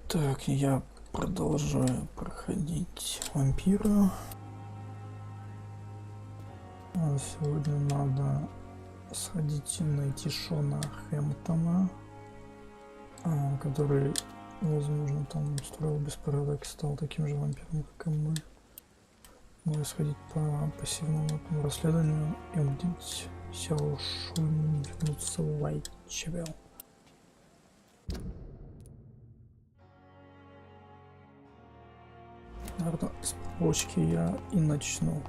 Так, я продолжаю проходить вампира. Сегодня надо сходить и найти Шона Хэмптона, который, возможно, там устроил беспорядок, стал таким же вампиром, как и мы. Надо сходить по пассивному этому расследованию и убедить Шону вернуться в лайки. Наверное, с почки я и начну.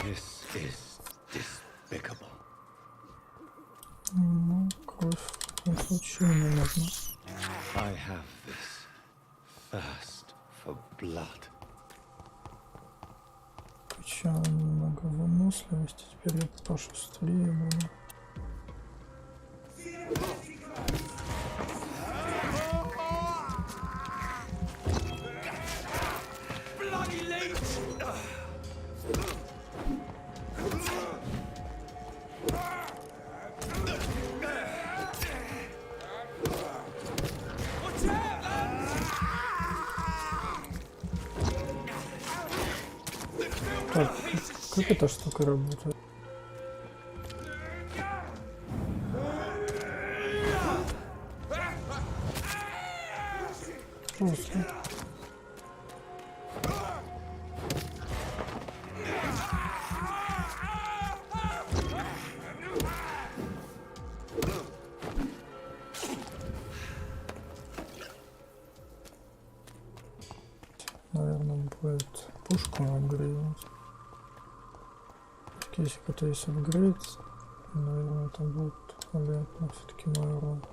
This is despicable. Ну, кровь в таком случае не нужно. I have this thirst for blood. Качал немного выносливости, теперь я пошустрее буду. Так, как эта штука работает? Просто. Наверное, будет пушку апгрейдить. Если кто-то есть апгрейд, наверное, это будет влиять на все-таки мой урон.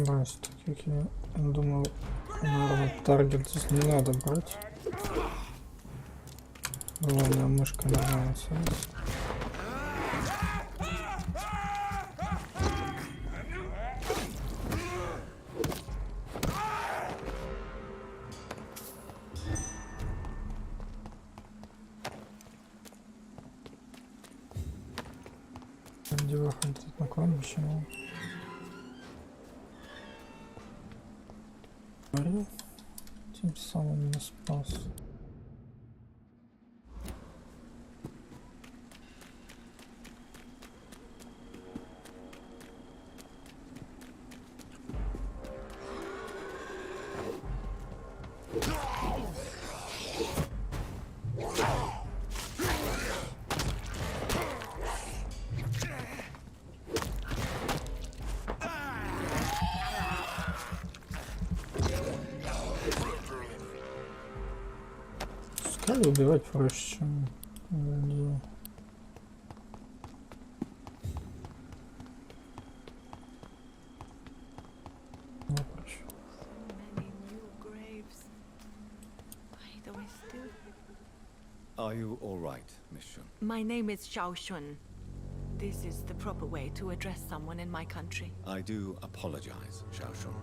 Да, все-таки я думал, наверное, таргет здесь не надо брать. Главное, мышка нормально садится. Где выходит на кладбище? Тем самым меня спас. Убивать проще, чем людей. Проще. Are you all right, Miss Shun? My name is Shun. This is the proper way to address someone in my country. I do apologize, Shun.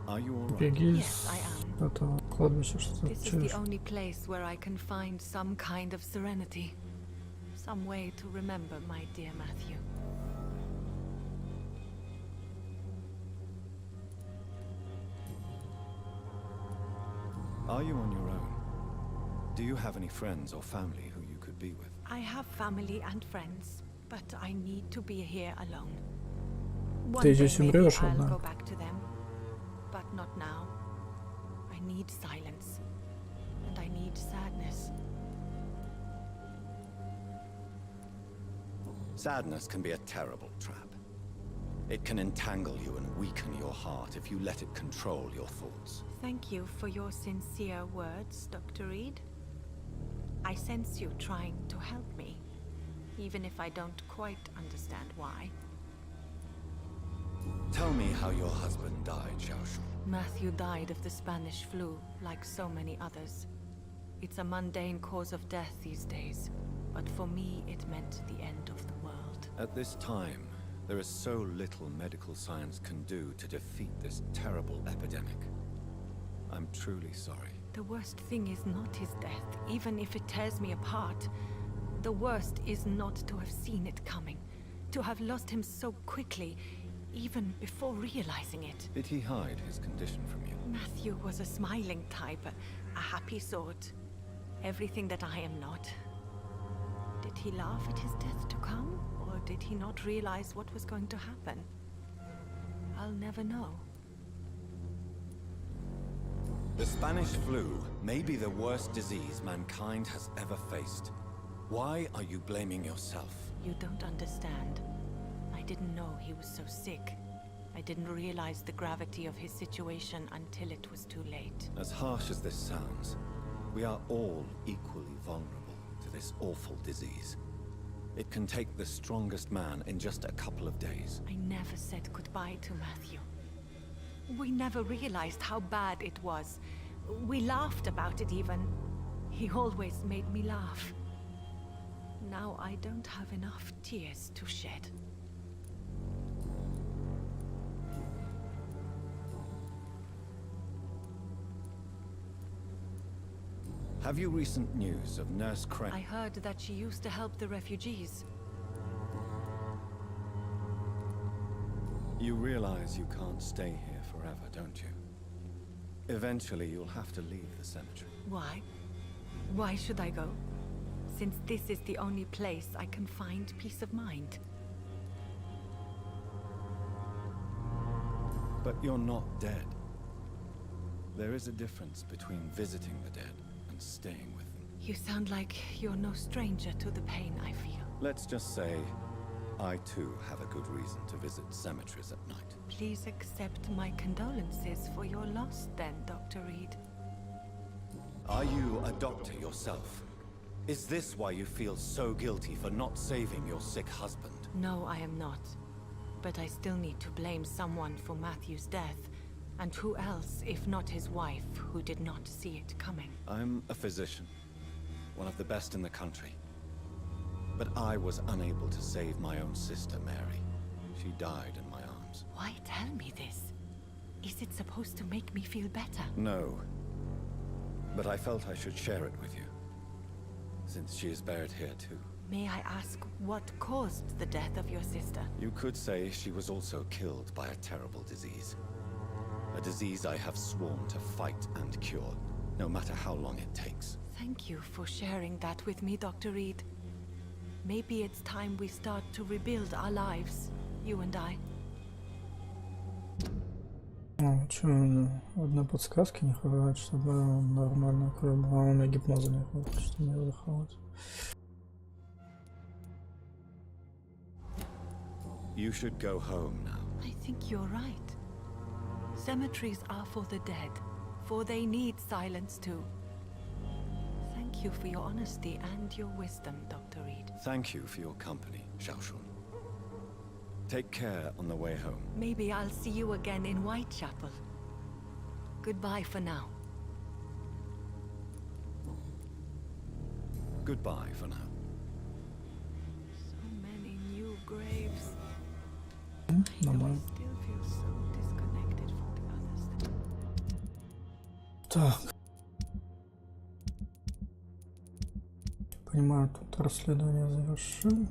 Are you all right? Беги Yes, I am. с этого кладбища, что This is чуешь. the only place where I can find some kind of serenity. Some way to remember my dear Matthew. Are you on your own? Do you have any friends or family who you could I have family and friends, but I need to be here alone. One Ты day здесь maybe умрёшь I'll одна. go back to them, but not now. I need silence, and I need sadness. Sadness can be a terrible trap. It can entangle you and weaken your heart if you let it control your thoughts. Thank you for your sincere words, Dr. Reed. I sense you trying to help me, even if I don't quite understand why. Tell me how your husband died, Xiaoshu. Matthew died of the Spanish flu, like so many others. It's a mundane cause of death these days, but for me it meant the end of the world. At this time, there is so little medical science can do to defeat this terrible epidemic. I'm truly sorry. The worst thing is not his death, even if it tears me apart. The worst is not to have seen it coming, to have lost him so quickly, even before realizing it. Did he hide his condition from you? Matthew was a smiling type, a happy sort. Everything that I am not. Did he laugh at his death to come, or did he not realize what was going to happen? I'll never know. The Spanish flu may be the worst disease mankind has ever faced. Why are you blaming yourself? You don't understand. I didn't know he was so sick. I didn't realize the gravity of his situation until it was too late. As harsh as this sounds, we are all equally vulnerable to this awful disease. It can take the strongest man in just a couple of days. I never said goodbye to Matthew. We never realized how bad it was. We laughed about it even. He always made me laugh. Now I don't have enough tears to shed. Have you recent news of Nurse Crane? I heard that she used to help the refugees. You realize you can't stay here forever, don't you? Eventually you'll have to leave the cemetery. Why? Why should I go? Since this is the only place I can find peace of mind. But you're not dead. There is a difference between visiting the dead and staying with them. You sound like you're no stranger to the pain I feel. Let's just say, I too have a good reason to visit cemeteries at night. Please accept my condolences for your loss then, Dr. Reed. Are you a doctor yourself? Is this why you feel so guilty for not saving your sick husband? No, I am not. But I still need to blame someone for Matthew's death. And who else, if not his wife, who did not see it coming? I'm a physician, one of the best in the country. But I was unable to save my own sister, Mary. She died in my arms. Why tell me this? Is it supposed to make me feel better? No. But I felt I should share it with you, since she is buried here too. May I ask what caused the death of your sister? You could say she was also killed by a terrible disease. A disease I have sworn to fight and cure, no matter how long it takes. Thank you for sharing that with me, Dr. Reed. Maybe it's time we start to rebuild our lives, you and I. Что, одной подсказки не хватает, чтобы нормально кровь была. У меня гипноза не хватает, чтобы мне выдыхалось. You should go home now. I think you're right. Cemeteries are for the dead, for they need silence too. Thank you for your honesty and your wisdom, Dr. Reed. Thank you for your company, Xiaoshun. Take care on the way home. Maybe I'll see you again in Whitechapel. Goodbye for now. Goodbye for now. So many new graves. Нормально. I still feel so disconnected from the others. Так. Понимаю, тут расследование завершил.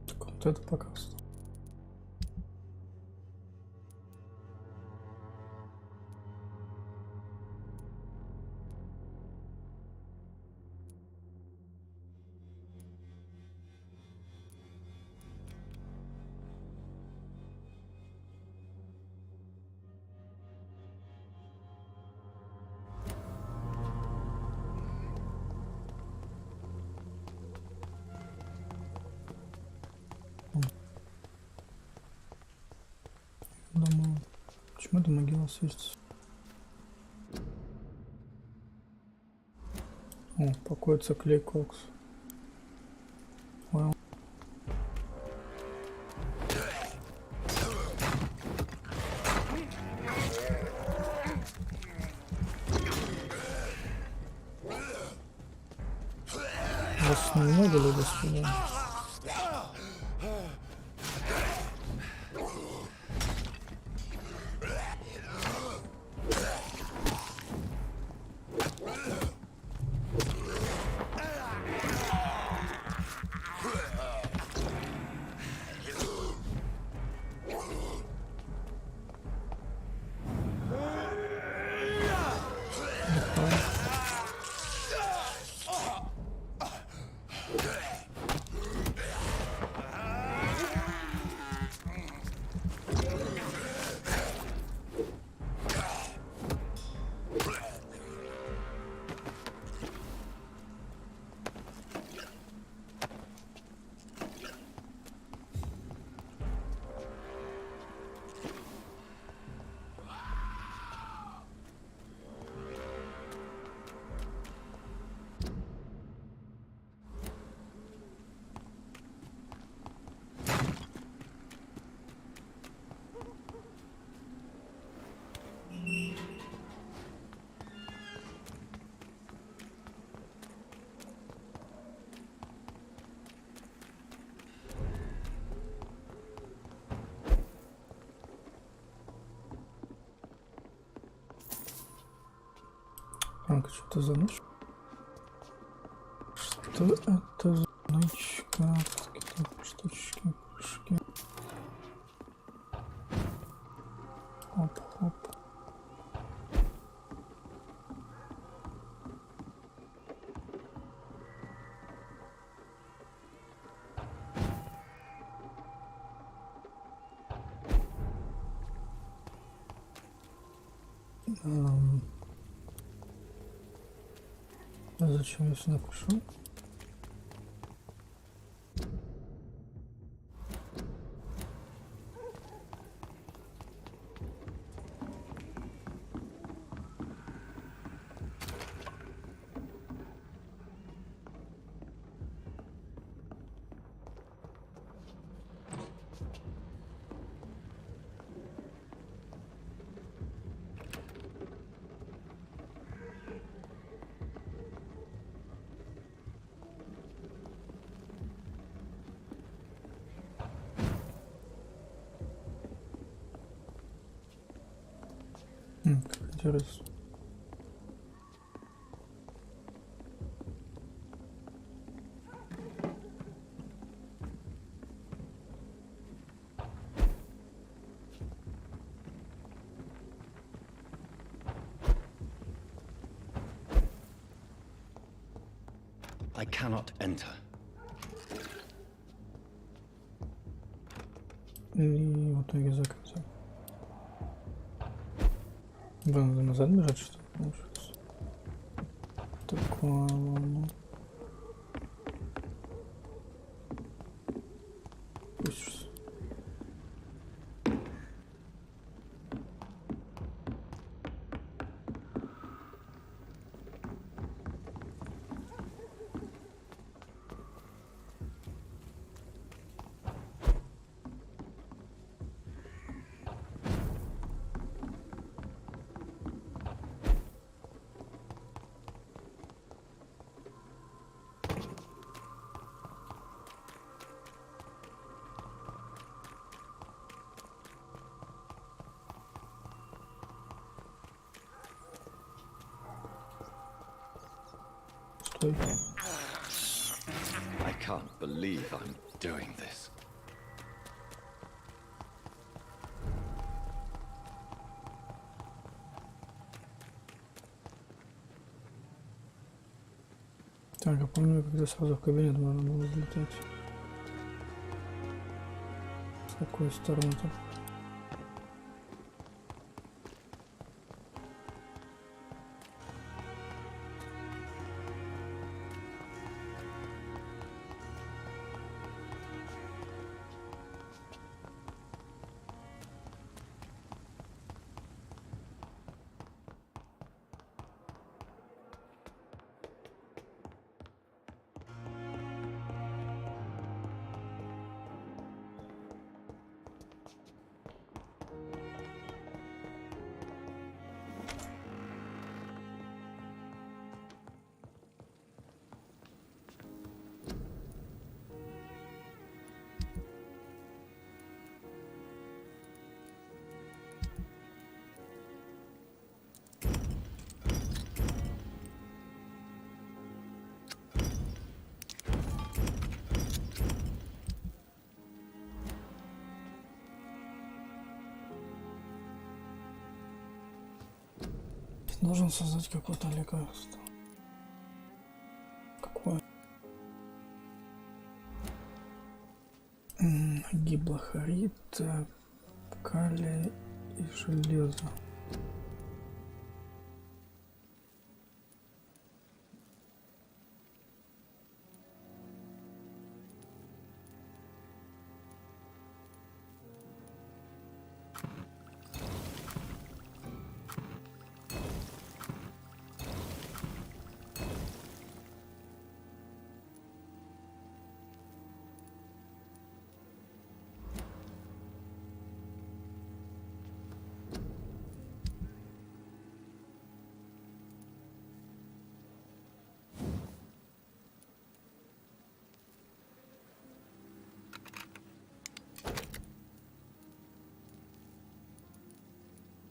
Так, вот это пока что. Почему эта могила светится? О, покоится клей кокс. Понял. Вас немного ли, господа? Так, что-то за ночь? Что это за ночка? Какие-то штучки, пушки. Хоп-хоп. А зачем я сюда пришел? Как интересно. I cannot enter. И в итоге закрыто. Блин, надо назад бежать, что ли, получается? Такое, ладно. Пусть. Стой. I can't believe I'm doing this. Так, я помню, когда сразу в кабинет можно было взлететь. С какой стороны-то? Должен создать какое-то лекарство. Какое? Гиблохлорид, калий и железо.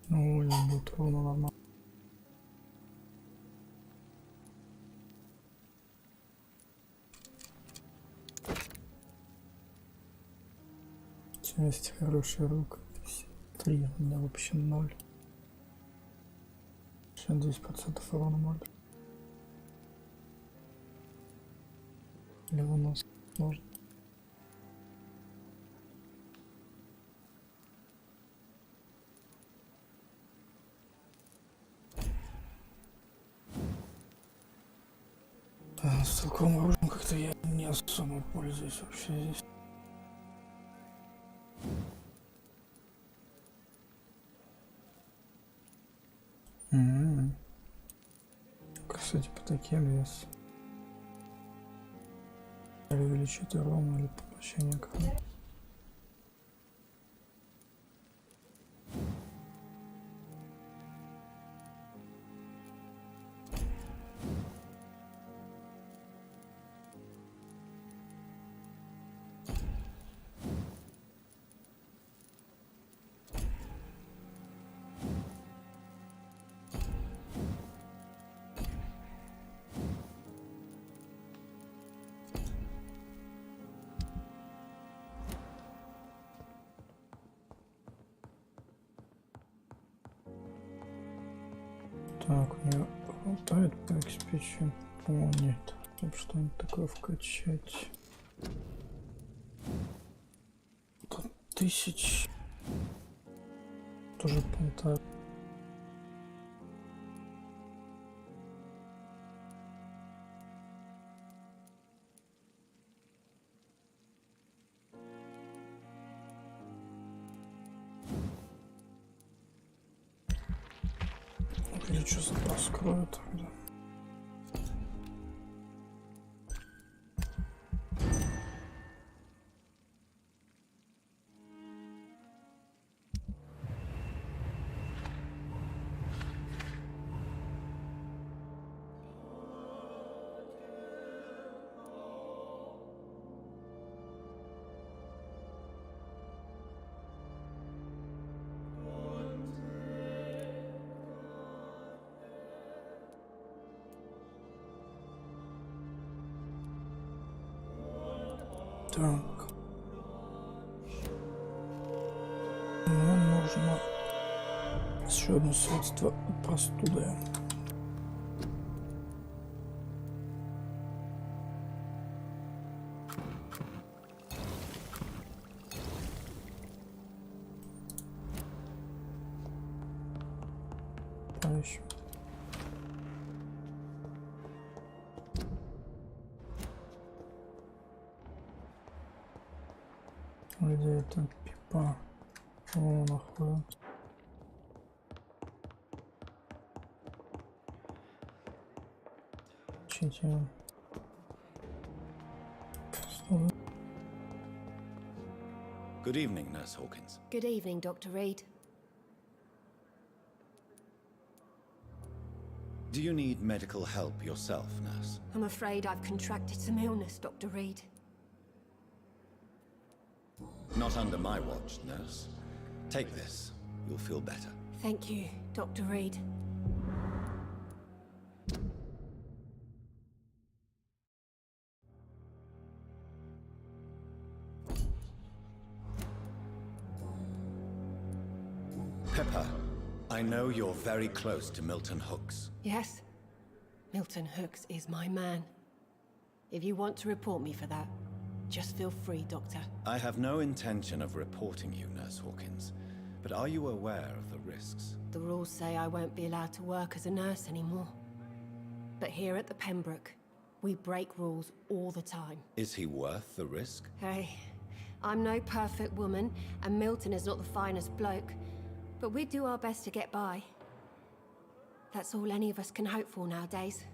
Ну, не будет ровно нормально. Часть хорошая рука. 3, у меня вообще 0. 10% урона может. Или вынос можно. С целковым оружием как-то я не особо пользуюсь вообще здесь. Кстати, по таким вес. Или увеличить урон, или поглощение крови. Так, у меня хватает по XP нет. Чтобы что-нибудь такое вкачать. Тут 1000. Тоже полтора. Или что запас крови тогда? Так. Нам нужно еще одно средство от простуды. Поищем. Где это пипа? О, нахуй. Чите. Good evening, Nurse Hawkins. Good evening, Dr. Reed. Do you need medical help yourself, Nurse? I'm afraid I've contracted some illness, Dr. Reed. Not under my watch, Nurse. Take this. You'll feel better. Thank you, Dr. Reed. Pepper, I know you're very close to Milton Hooks. Yes. Milton Hooks is my man. If you want to report me for that, just feel free, Doctor. I have no intention of reporting you, Nurse Hawkins. But are you aware of the risks? The rules say I won't be allowed to work as a nurse anymore. But here at the Pembroke, we break rules all the time. Is he worth the risk? Hey, I'm no perfect woman, and Milton is not the finest bloke. But we do our best to get by. That's all any of us can hope for nowadays.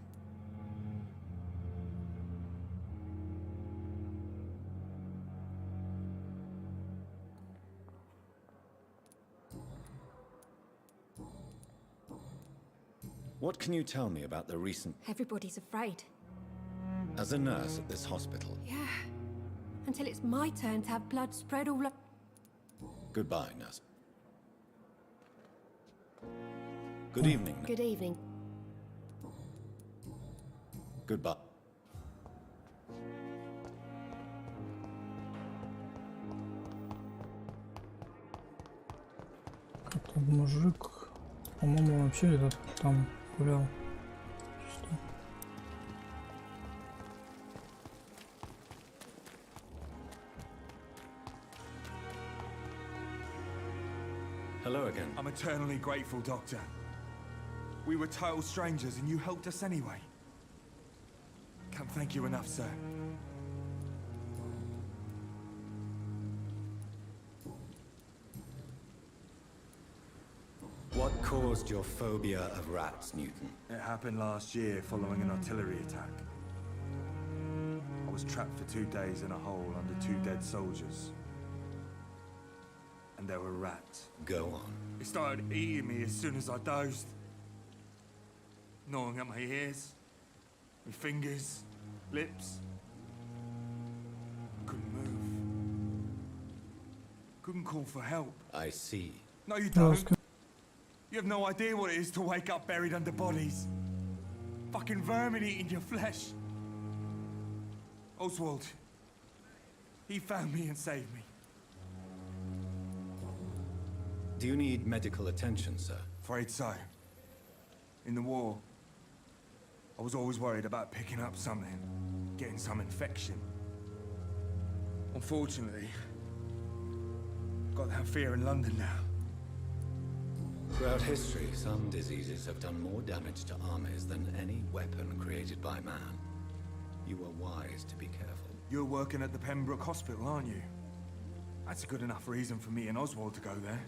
What can you tell me about the recent... Everybody's afraid. As a nurse at this hospital? Yeah. Until it's my turn to have blood spread all up. Goodbye, nurse. Good evening. Good evening. Goodbye. Как-то мужик, по-моему, вообще этот там гулял. Что? Hello again. I'm eternally grateful, Doctor. We were total strangers and you helped us anyway. Can't thank you enough, sir. What caused your phobia of rats, Newton? It happened last year following an artillery attack. I was trapped for 2 days in a hole under 2 dead soldiers. And there were rats. Go on. It started eating me as soon as I dozed. Gnawing at my ears, my fingers, lips. Couldn't move. Couldn't call for help. I see. No, you No, don't. You have no idea what it is to wake up buried under bodies. Fucking vermin eating your flesh. Oswald. He found me and saved me. Do you need medical attention, sir? Afraid so. In the war, I was always worried about picking up something, getting some infection. Unfortunately, I've got that fear in London now. Throughout history, some diseases have done more damage to armies than any weapon created by man. You are wise to be careful. You're working at the Pembroke Hospital, aren't you? That's a good enough reason for me and Oswald to go there.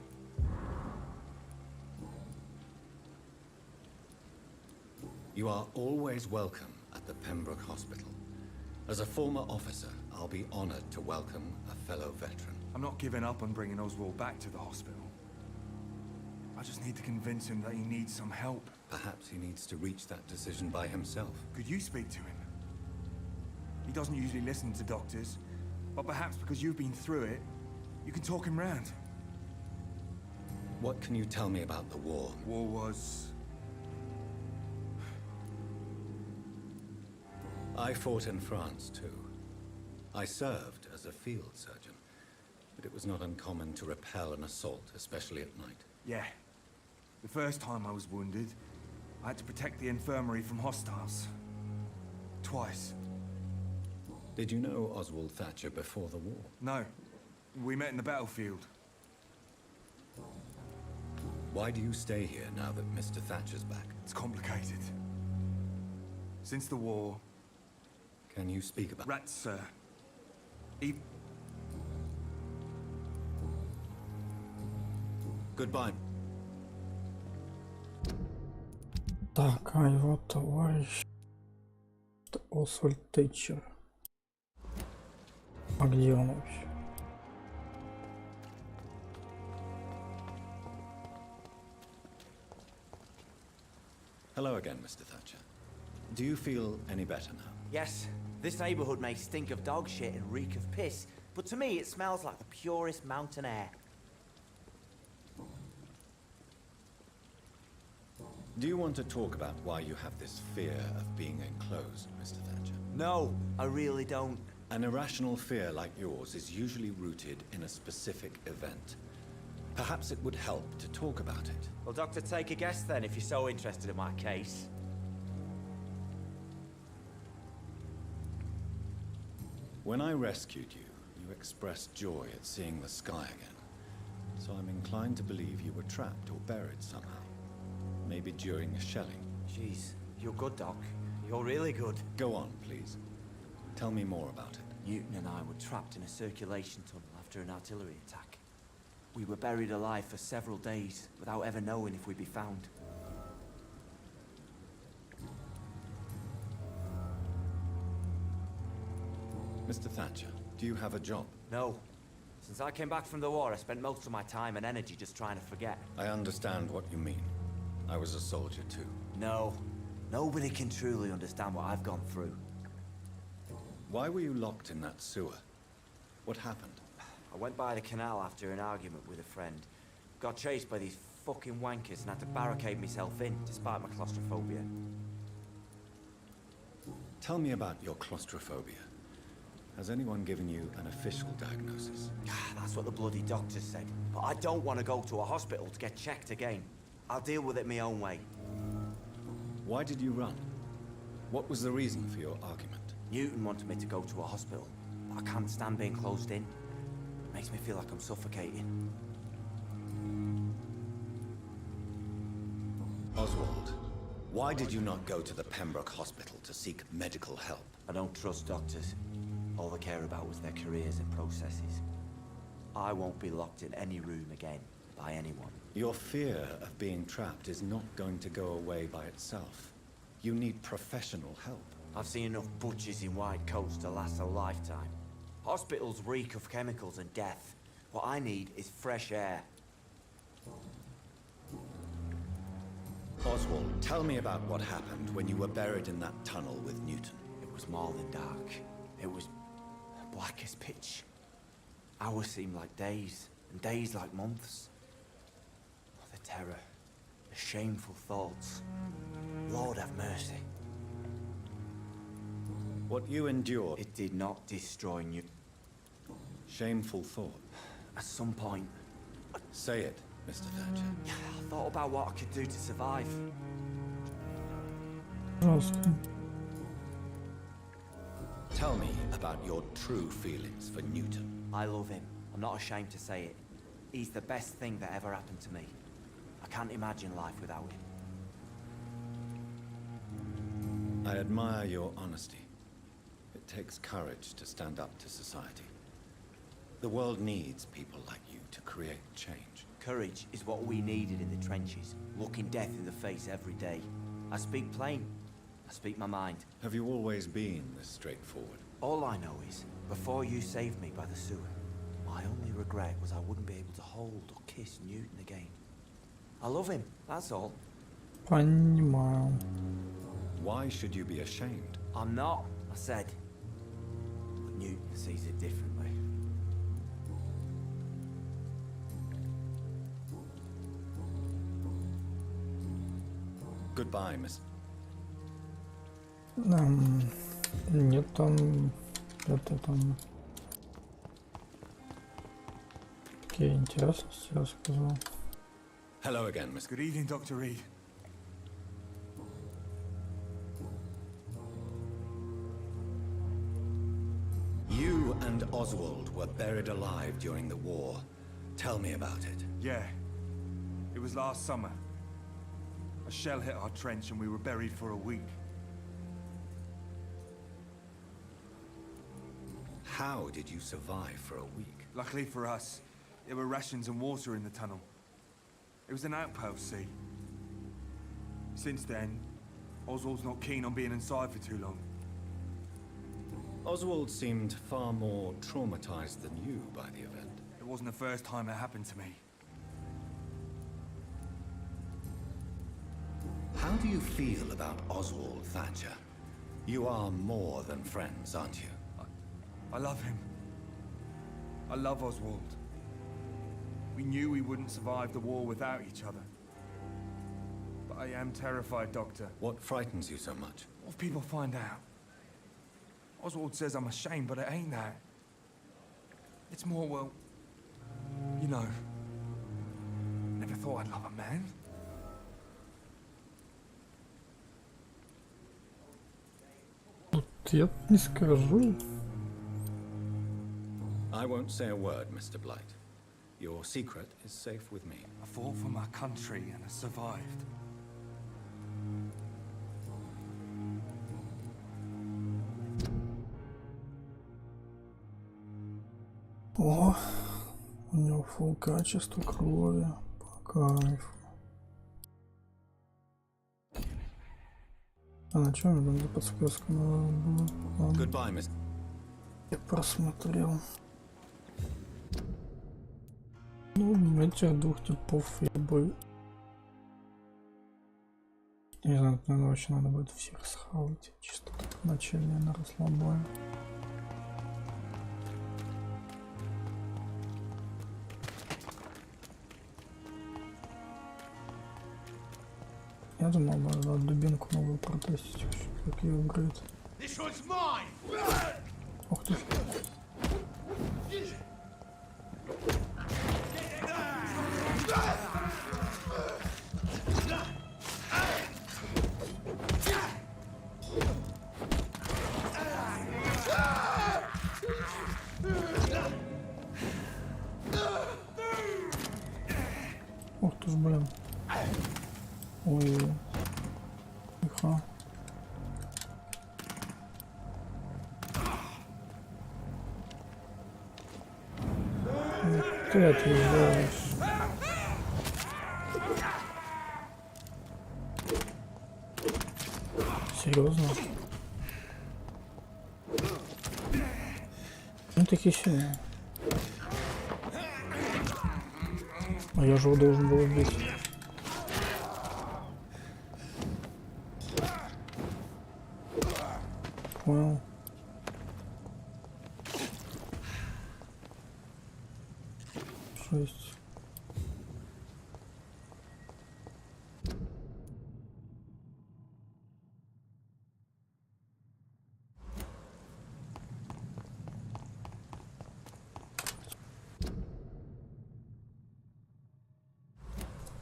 You are always welcome at the Pembroke Hospital. As a former officer, I'll be honored to welcome a fellow veteran. I'm not giving up on bringing Oswald back to the hospital. I just need to convince him that he needs some help. Perhaps he needs to reach that decision by himself. Could you speak to him? He doesn't usually listen to doctors, but perhaps because you've been through it, you can talk him round. What can you tell me about the war? War was... I fought in France, too. I served as a field surgeon, but it was not uncommon to repel an assault, especially at night. Yeah. The first time I was wounded, I had to protect the infirmary from hostiles. Twice. Did you know Oswald Thatcher before the war? No. We met in the battlefield. Why do you stay here now that Mr. Thatcher's back? It's complicated. Since the war... Can you speak about... Rats, sir. He... Goodbye. Так, а его товарищ... Это Освальд Тэтчер. А где он вообще? Hello again, Mr. Thatcher. Do you feel any better now? Yes, this neighborhood may stink of dog shit and reek of piss, but to me it smells like the purest mountain air. Do you want to talk about why you have this fear of being enclosed, Mr. Thatcher? No, I really don't. An irrational fear like yours is usually rooted in a specific event. Perhaps it would help to talk about it. Well, Doctor, take a guess then if you're so interested in my case. When I rescued you, you expressed joy at seeing the sky again. So I'm inclined to believe you were trapped or buried somehow. Maybe during a shelling. Jeez, you're good, Doc. You're really good. Go on, please. Tell me more about it. Newton and I were trapped in a circulation tunnel after an artillery attack. We were buried alive for several days without ever knowing if we'd be found. Mr. Thatcher, do you have a job? No. Since I came back from the war, I spent most of my time and energy just trying to forget. I understand what you mean. I was a soldier too. No. Nobody can truly understand what I've gone through. Why were you locked in that sewer? What happened? I went by the canal after an argument with a friend. Got chased by these fucking wankers and had to barricade myself in, despite my claustrophobia. Tell me about your claustrophobia. Has anyone given you an official diagnosis? That's what the bloody doctor said. But I don't want to go to a hospital to get checked again. I'll deal with it my own way. Why did you run? What was the reason for your argument? Newton wanted me to go to a hospital. I can't stand being closed in. Makes me feel like I'm suffocating. Oswald, why did you not go to the Pembroke Hospital to seek medical help? I don't trust doctors. All they care about was their careers and processes. I won't be locked in any room again by anyone. Your fear of being trapped is not going to go away by itself. You need professional help. I've seen enough butchers in white coats to last a lifetime. Hospitals reek of chemicals and death. What I need is fresh air. Oswald, tell me about what happened when you were buried in that tunnel with Newton. It was more than dark. It was black as pitch. Hours seemed like days, and days like months. The terror, the shameful thoughts. Lord have mercy. What you endured, It did not destroy Newton. shameful thought. At some point, Say it, Mr. Thatcher. I thought about what I could do to survive. Пожалуйста. Tell me about your true feelings for Newton. I love him. I'm not ashamed to say it. He's the best thing that ever happened to me. I can't imagine life without him. I admire your honesty. It takes courage to stand up to society. The world needs people like you to create change. Courage is what we needed in the trenches, looking death in the face every day. I speak plain. I speak my mind. Have you always been this straightforward? All I know is, before you saved me by the sewer, my only regret was I wouldn't be able to hold or kiss Newton again. I love him, that's all. Понимаю. Why should you be ashamed? I'm not, I said. But Newton sees it differently. Goodbye, Miss. Нет, там... Это там... Окей, интересно, что я сказал. Hello again, Miss. Good evening, Dr. Reed. You and Oswald were buried alive during the war. Tell me about it. Yeah. It was last summer. A shell hit our trench and we were buried for a week. How did you survive for a week? Luckily for us, there were rations and water in the tunnel. It was an outpost, see. Since then, Oswald's not keen on being inside for too long. Oswald seemed far more traumatized than you by the event. It wasn't the first time it happened to me. How do you feel about Oswald, Thatcher? You are more than friends, aren't you? I love him. I love Oswald. We knew we wouldn't survive the war without each other. But I am terrified, Doctor. What frightens you so much? What if people find out? Oswald says I'm ashamed, but it ain't that. It's more, well, you know, thought I'd love a man. Я не скажу. I won't say a word, Mr. Blight. Your secret is safe with me. I fought for my country and I survived. О, у него фул качество крови. По кайфу. А на чем я там за подсказка была? Goodbye, Miss. Я просмотрел. Ну, этих двух типов я бы... Не знаю, наверное, вообще надо будет всех схавать. Чисто так начальное на расслабоне. Я думал, надо дубинку новую протестить, как ее играет. Ух ты. Ух ты ж, блин. Ой. Тихо. Ты отъезжаешь. Серьезно? Ну такие сильные. А я же его должен был убить. Понял. Шесть.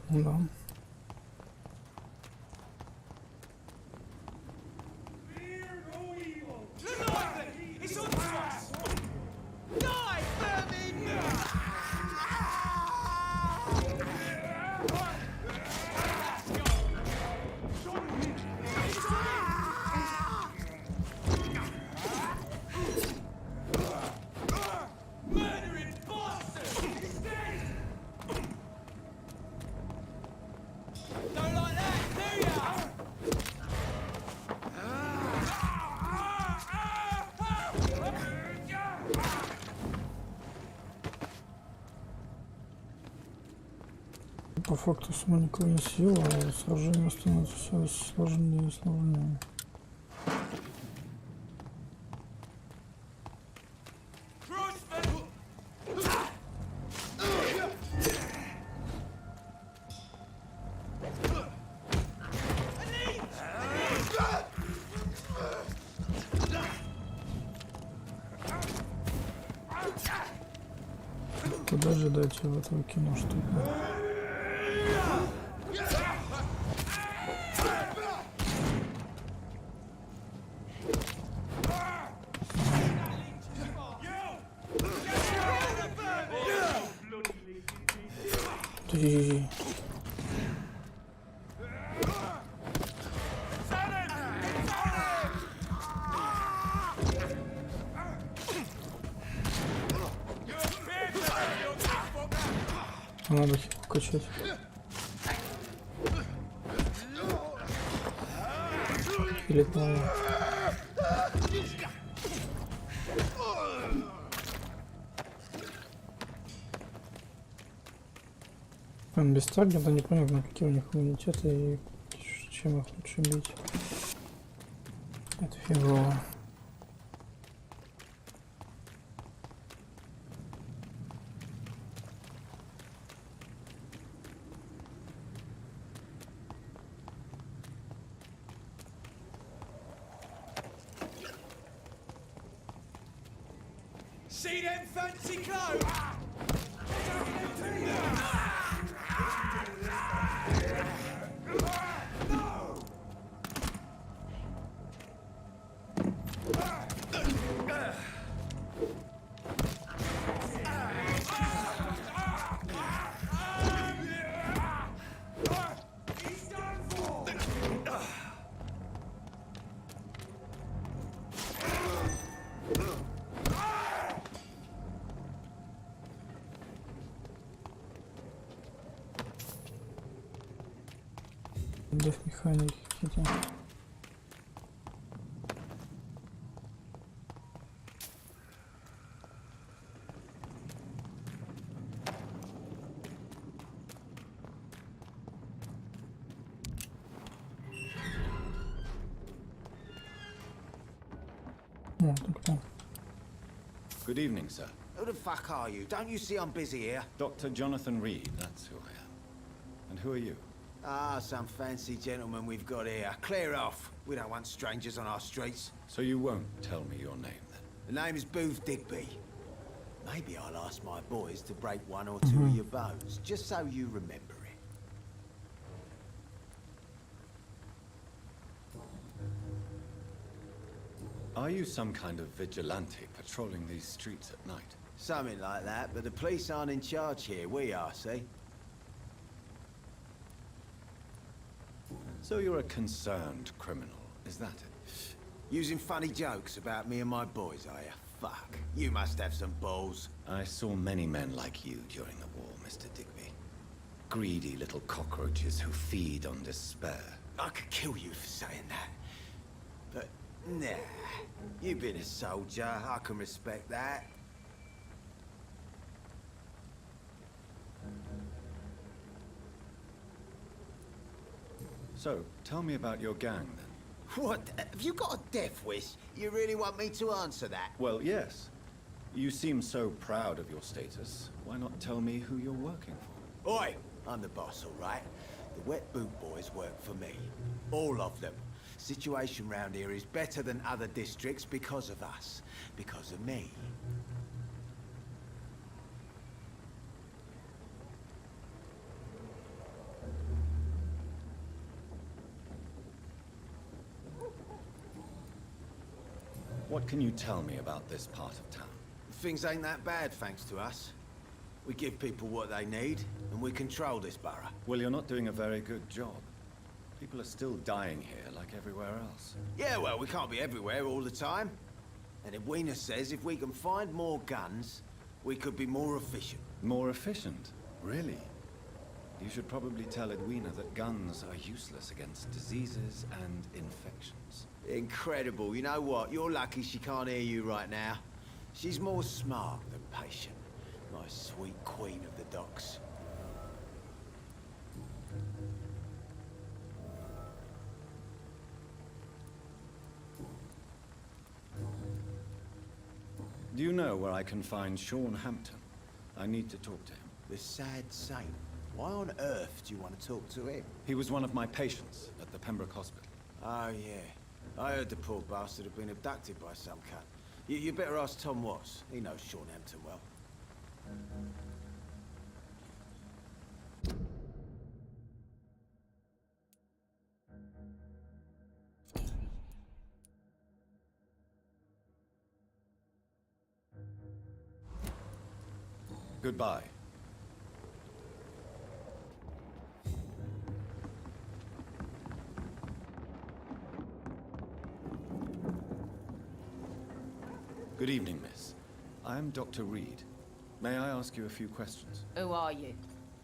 Да. По факту сама никого не съела, а сражение становится все сложнее и сложнее. Куда же дать в этого кино что-то? Ты... Надо хилку качать. Или надо. Он без таргета, непонятно, какие у них иммунитеты и чем их лучше бить. Это фигово. See them fancy clothes? Механики какие-то. О, так-то. Good evening, sir. Who the fuck are you? Don't you see I'm busy here? Dr. Jonathan Reed, that's who I am. And who are you? Ah, some fancy gentleman we've got here. Clear off. We don't want strangers on our streets. So you won't tell me your name, then? The name is Booth Digby. Maybe I'll ask my boys to break one or two of your bones, just so you remember it. Are you some kind of vigilante patrolling these streets at night? Something like that, but the police aren't in charge here. We are, see? So you're a concerned criminal, is that it? Using funny jokes about me and my boys, are you? Fuck. You must have some balls. I saw many men like you during the war, Mr. Digby. Greedy little cockroaches who feed on despair. I could kill you for saying that. But, nah. You've been a soldier. I can respect that. So, tell me about your gang, then. What? Have you got a death wish? You really want me to answer that? Well, yes. You seem so proud of your status. Why not tell me who you're working for? Oi! I'm the boss, all right? The Wet Boot Boys work for me. All of them. Situation round here is better than other districts because of us. Because of me. What can you tell me about this part of town? Things ain't that bad, thanks to us. We give people what they need, and we control this borough. Well, you're not doing a very good job. People are still dying here like everywhere else. Yeah, well, we can't be everywhere all the time. And Edwina says if we can find more guns, we could be more efficient. More efficient? Really? You should probably tell Edwina that guns are useless against diseases and infections. Incredible. You know what? You're lucky she can't hear you right now. She's more smart than patient. My sweet queen of the docks. Do you know where I can find Sean Hampton? I need to talk to him. The sad saint. Why on earth do you want to talk to him? He was one of my patients at the Pembroke Hospital. Oh, yeah. I heard the poor bastard had been abducted by some cunt. You better ask Tom Watts. He knows Sean Hampton well. Goodbye. Good evening, miss. I am Dr. Reed. May I ask you a few questions? Who are you?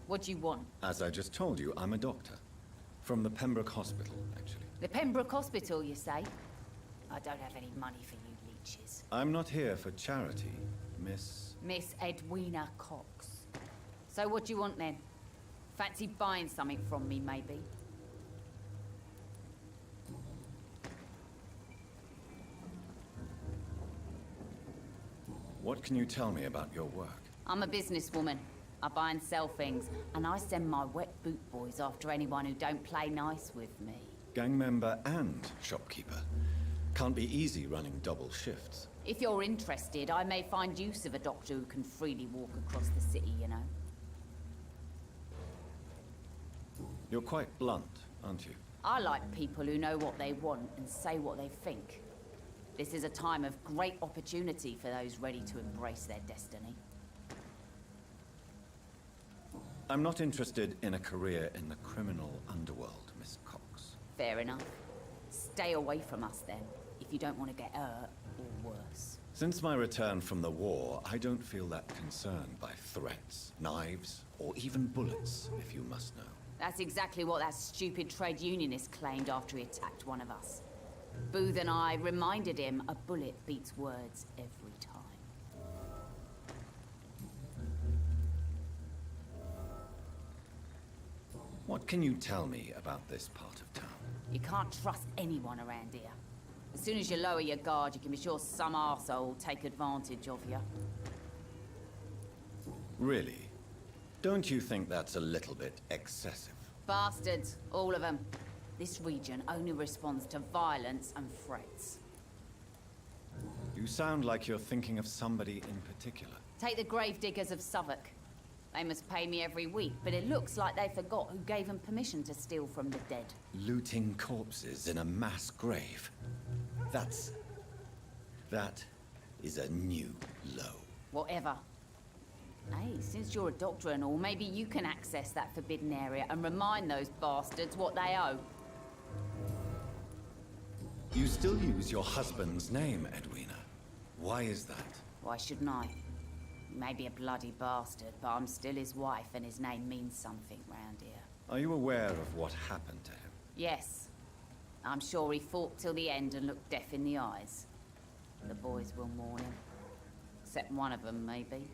What do you want? As I just told you, I'm a doctor. From the Pembroke Hospital, actually. The Pembroke Hospital, you say? I don't have any money for you leeches. I'm not here for charity, miss. Miss Edwina Cox. So what do you want then? Fancy buying something from me, maybe? What can you tell me about your work? I'm a businesswoman. I buy and sell things, and I send my wet boot boys after anyone who don't play nice with me. Gang member and shopkeeper. Can't be easy running double shifts. If you're interested, I may find use of a doctor who can freely walk across the city, you know. You're quite blunt, aren't you? I like people who know what they want and say what they think. This is a time of great opportunity for those ready to embrace their destiny. I'm not interested in a career in the criminal underworld, Miss Cox. Fair enough. Stay away from us then, if you don't want to get hurt or worse. Since my return from the war, I don't feel that concerned by threats, knives, or even bullets, if you must know. That's exactly what that stupid trade unionist claimed after he attacked one of us. Booth and I reminded him a bullet beats words every time. What can you tell me about this part of town? You can't trust anyone around here. As soon as you lower your guard, you can be sure some arsehole will take advantage of you. Really? Don't you think that's a little bit excessive? Bastards, all of them. This region only responds to violence and threats. You sound like you're thinking of somebody in particular. Take the gravediggers of Southwark. They must pay me every week, but it looks like they forgot who gave them permission to steal from the dead. Looting corpses in a mass grave. That is a new low. Whatever. Hey, since you're a doctor and all, maybe you can access that forbidden area and remind those bastards what they owe. You still use your husband's name, Edwina. Why is that? Why shouldn't I? He may be a bloody bastard, but I'm still his wife and his name means something round here. Are you aware of what happened to him? Yes. I'm sure he fought till the end and looked death in the eyes. The boys will mourn him. Except one of them, maybe.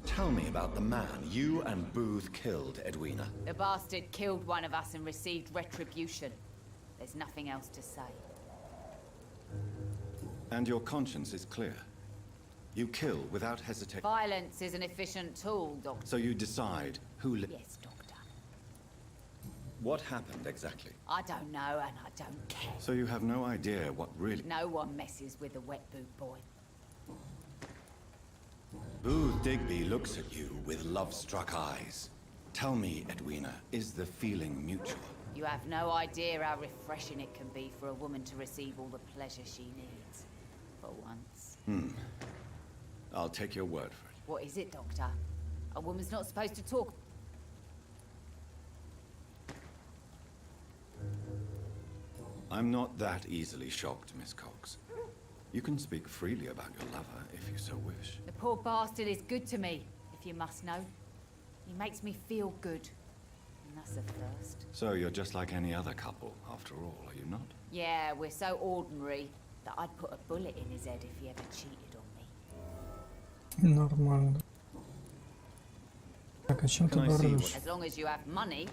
Tell me about the man you and Booth killed, Edwina. The bastard killed one of us and received retribution. There's nothing else to say. And your conscience is clear. You kill without hesitation. Violence is an efficient tool, Doctor. So you decide who Yes, Doctor. What happened exactly? I don't know and I don't care. So you have no idea what really... No one messes with a wet boot boy. Booth Digby looks at you with love-struck eyes. Tell me, Edwina, is the feeling mutual? You have no idea how refreshing it can be for a woman to receive all the pleasure she needs. For once. I'll take your word for it. What is it, Doctor? A woman's not supposed to talk. I'm not that easily shocked, Miss Cox. You can speak freely about your lover if you so wish. The poor bastard is good to me, if you must know. He makes me feel good. And that's a first. So you're just like any other couple, after all, are you not? Yeah, we're so ordinary that I'd put a bullet in his head if he ever cheated on me. Нормально. Так, а чем ты барыш? As long as you have money,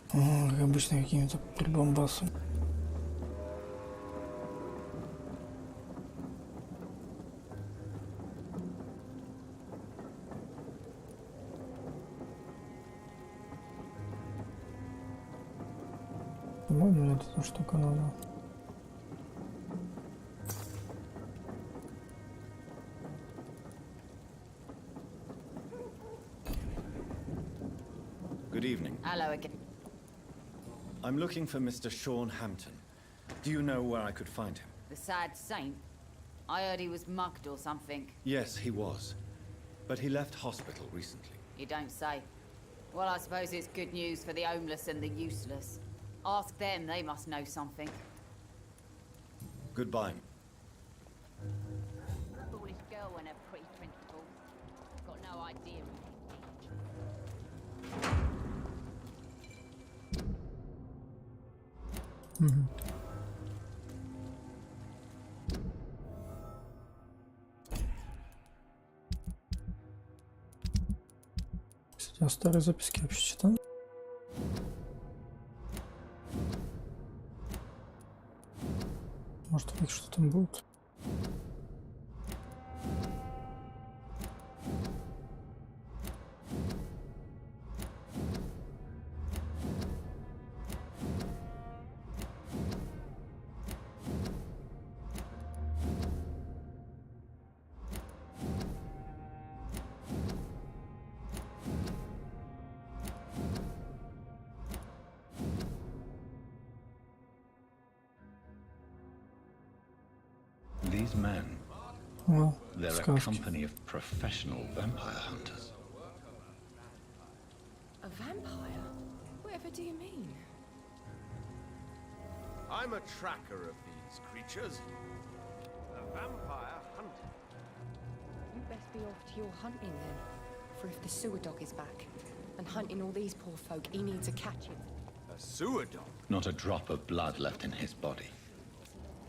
Как обычно, какими-то прибамбасами. По-моему, это та штука надо. Good evening. hello again. I'm looking for Mr. Sean Hampton. Do you know where I could find him? The sad saint? I heard he was mugged or something. Yes, he was. But he left hospital recently. You don't say. Well, I suppose it's good news for the homeless and the useless. Ask them, they must know something. Goodbye. Foolish girl and her pretty principles. Got no idea of Кстати, а старые записки вообще читал? Может, у них что там будет? these men? Well, They're a сказки. company of professional vampire hunters. A vampire? Whatever do you mean? I'm a tracker of these creatures. A vampire hunter. You best be off to your hunting then. For if the sewer dog is back and hunting all these poor folk, he needs a catching. A sewer dog? Not a drop of blood left in his body.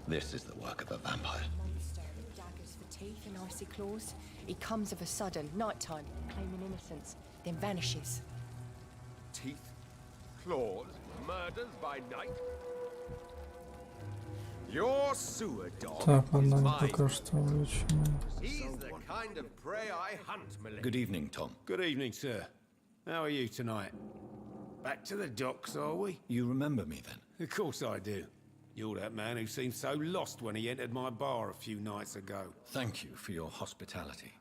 This is the work of a vampire. Staring daggers for teeth and icy claws. He comes of a sudden, nighttime, claiming innocence, then vanishes. Teeth, claws, murders by night? Your sewer dog Так, is ладно, mine. пока что вылечим. He's the kind of prey I hunt, Millie. Good evening, Tom. Good evening, sir. How are you tonight? Back to the docks, are we? You remember me then? Of course I do. You're that man who seemed so lost when he entered my bar a few nights ago. Thank you for your hospitality.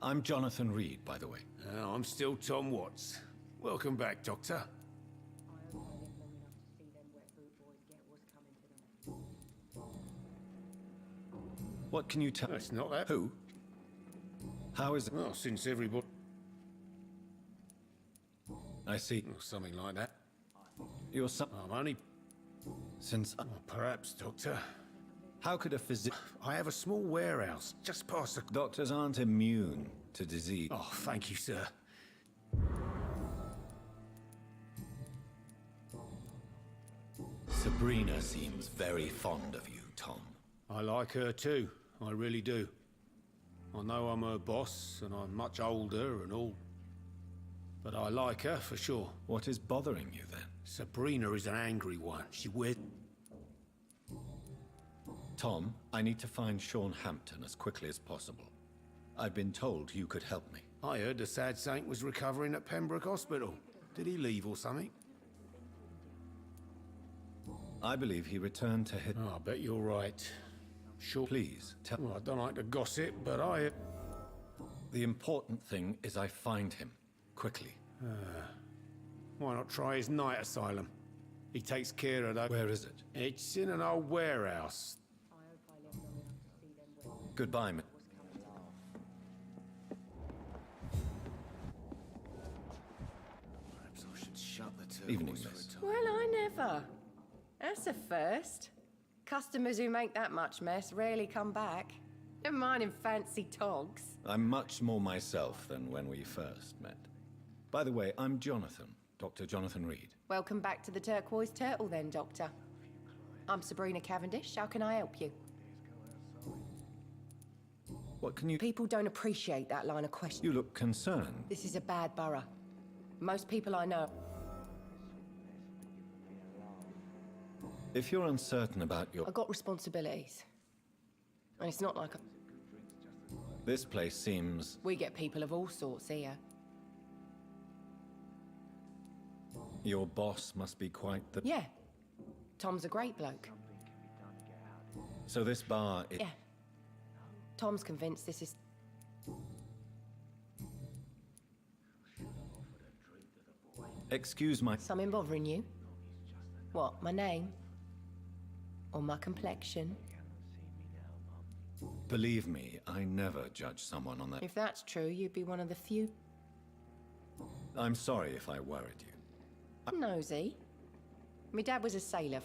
I'm Jonathan Reed, by the way. I'm still Tom Watts. Welcome back, Doctor. What can you tell? That's not that. Who? How is it? Well, since everybody... I see. Or something like that. You're some... I'm only... Since... Perhaps, Doctor. How could a physician... I have a small warehouse just past the... Doctors aren't immune to disease. Oh, thank you, sir. Sabrina seems very fond of you, Tom. I like her too. I really do. I know I'm her boss, and I'm much older and all. But I like her, for sure. What is bothering you, then? Sabrina is an angry one. She weird... Tom, I need to find Sean Hampton as quickly as possible. I've been told you could help me. I heard the sad saint was recovering at Pembroke Hospital. Did he leave or something? I believe he returned to his... Oh, I bet you're right. Sure. Please, tell... Well, I don't like to gossip, but I... The important thing is I find him. Quickly. Why not try his night asylum? He takes care of that. Where is it? It's in an old warehouse. Goodbye, Perhaps I should shut the turquoise Evening, for miss. a time. Well, I never. That's a first. Customers who make that much mess rarely come back. Never mind in fancy togs. I'm much more myself than when we first met. By the way, I'm Jonathan, Dr. Jonathan Reed. Welcome back to the Turquoise Turtle then, Doctor. I'm Sabrina Cavendish. How can I help you? What can you... People don't appreciate that line of question. You look concerned. This is a bad borough. Most people I know... If you're uncertain about your... I've got responsibilities. And it's not like... This place seems... We get people of all sorts here. Your boss must be quite the... Yeah. Tom's a great bloke. So this bar is... Yeah. Tom's convinced this is... Excuse my... Something bothering you? What, my name? Or my complexion? Believe me, I never judge someone on that. If that's true, you'd be one of the few... I'm sorry if I worried you. Nosy. My dad was a sailor.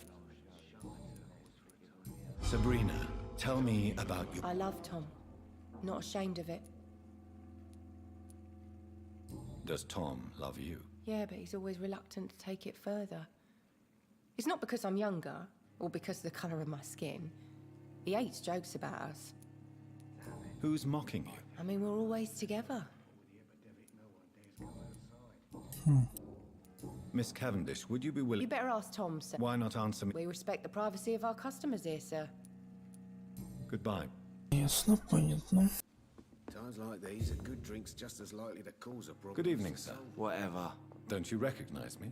Sabrina, tell me about you. I love Tom. Not ashamed of it. Does Tom love you? Yeah, but he's always reluctant to take it further. It's not because I'm younger, or because of the colour of my skin. He hates jokes about us. Who's mocking you? I mean, we're always together. Miss Cavendish, would you be willing... You better ask Tom, sir. Why not answer me? We respect the privacy of our customers here, sir. Goodbye. Ясно, понятно. Times like these, a good drink's just as likely to cause a problem. Good evening, sir. Whatever. Don't you recognize me?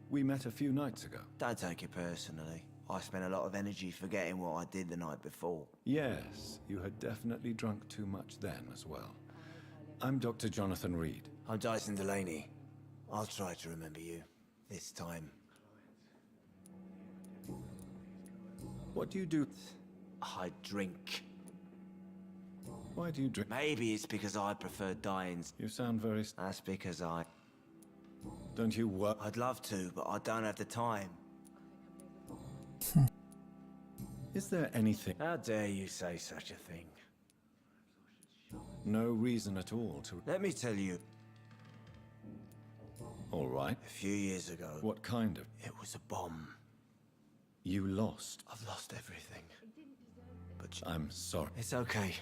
We met a few nights ago. Don't take it personally. I spent a lot of energy forgetting what I did the night before. Yes, you had definitely drunk too much then as well. I'm Dr. Jonathan Reed. I'm Dyson Delaney. I'll try to remember you. This time. What do you do? I drink. Why do you drink? Maybe it's because I prefer dying. You sound very... That's because I... Don't you work? I'd love to, but I don't have the time. Is there anything... How dare you say such a thing? No reason at all to... Let me tell you. All right. A few years ago. What kind of... It was a bomb. You lost? I've lost everything. But I'm sorry. it's okay.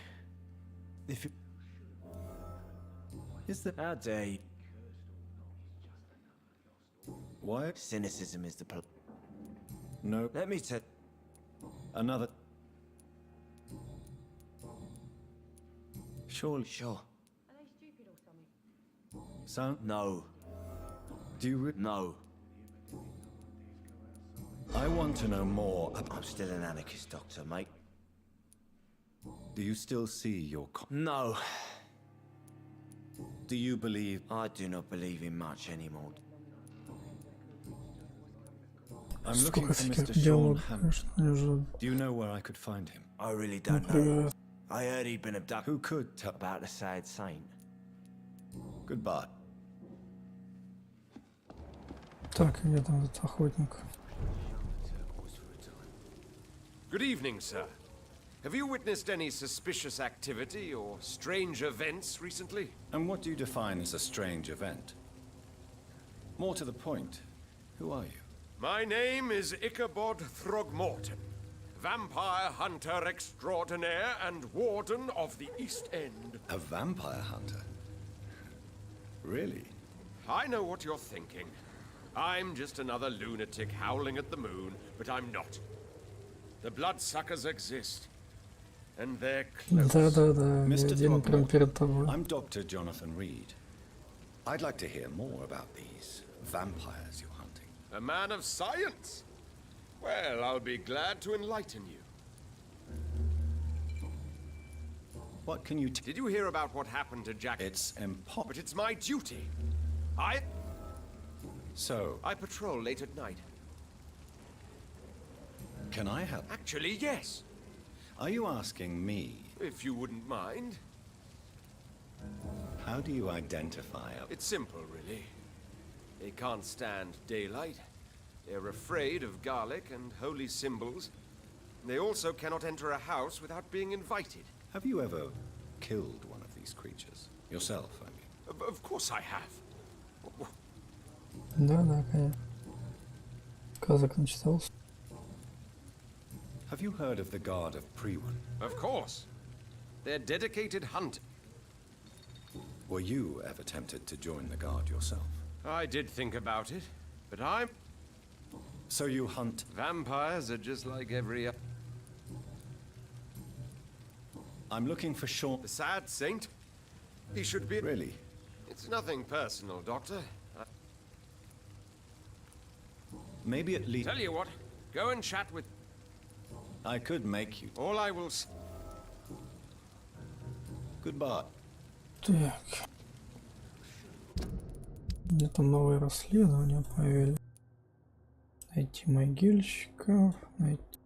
If you... Is there... How dare you? Why? Cynicism is the No. Let me tell... Another... Surely... Sure. Sound... No. Do you... No. I want to know more about... I'm still an anarchist, Doctor, mate. Do you still see your... No. Do you believe... I do not believe in much anymore. I'm looking Сколько for всяких Mr. Sean диалогов, Hammond. конечно, неожиданно. Do you know where I could find him? I really don't know. Например, I heard he'd been abducted. Who could tell... About the sad saint. Goodbye. так, где там этот охотник? Good evening, sir. Have you witnessed any suspicious activity or strange events recently? And what do you define as a strange event? More to the point, who are you? My name is Ichabod Throgmorton, vampire hunter extraordinaire and warden of the East End. A vampire hunter? Really? I know what you're thinking. I'm just another lunatic howling at the moon, but I'm not. The bloodsuckers exist, and they're close. Да-да-да, Mr. один прям перед тобой. I'm Dr. Jonathan Reed. I'd like to hear more about these vampires you're hunting. A man of science? Well, I'll be glad to enlighten you. What can you... Did you hear about what happened to Jack? It's impossible. But it's my duty. So, I patrol late at night. can I help? Actually, yes. Are you asking me? If you wouldn't mind. How do you identify a... It's simple, really. They can't stand daylight. They're afraid of garlic and holy symbols. They also cannot enter a house without being invited. Have you ever killed one of these creatures? Yourself, I mean. Of course I have. Да-да, конечно. Казак начитался. Have you heard of the Guard of Priwan? Of course. They're dedicated hunters. Were you ever tempted to join the Guard yourself? I did think about it, but I'm... So you hunt... Vampires are just like every other. I'm looking for Sean... The sad saint? He should be... Really? It's nothing personal, Doctor. Maybe at least... Tell you what, go and chat with... I could make you... All I will... Goodbye. Так. Где там новые расследования появились? Найти могильщиков, найти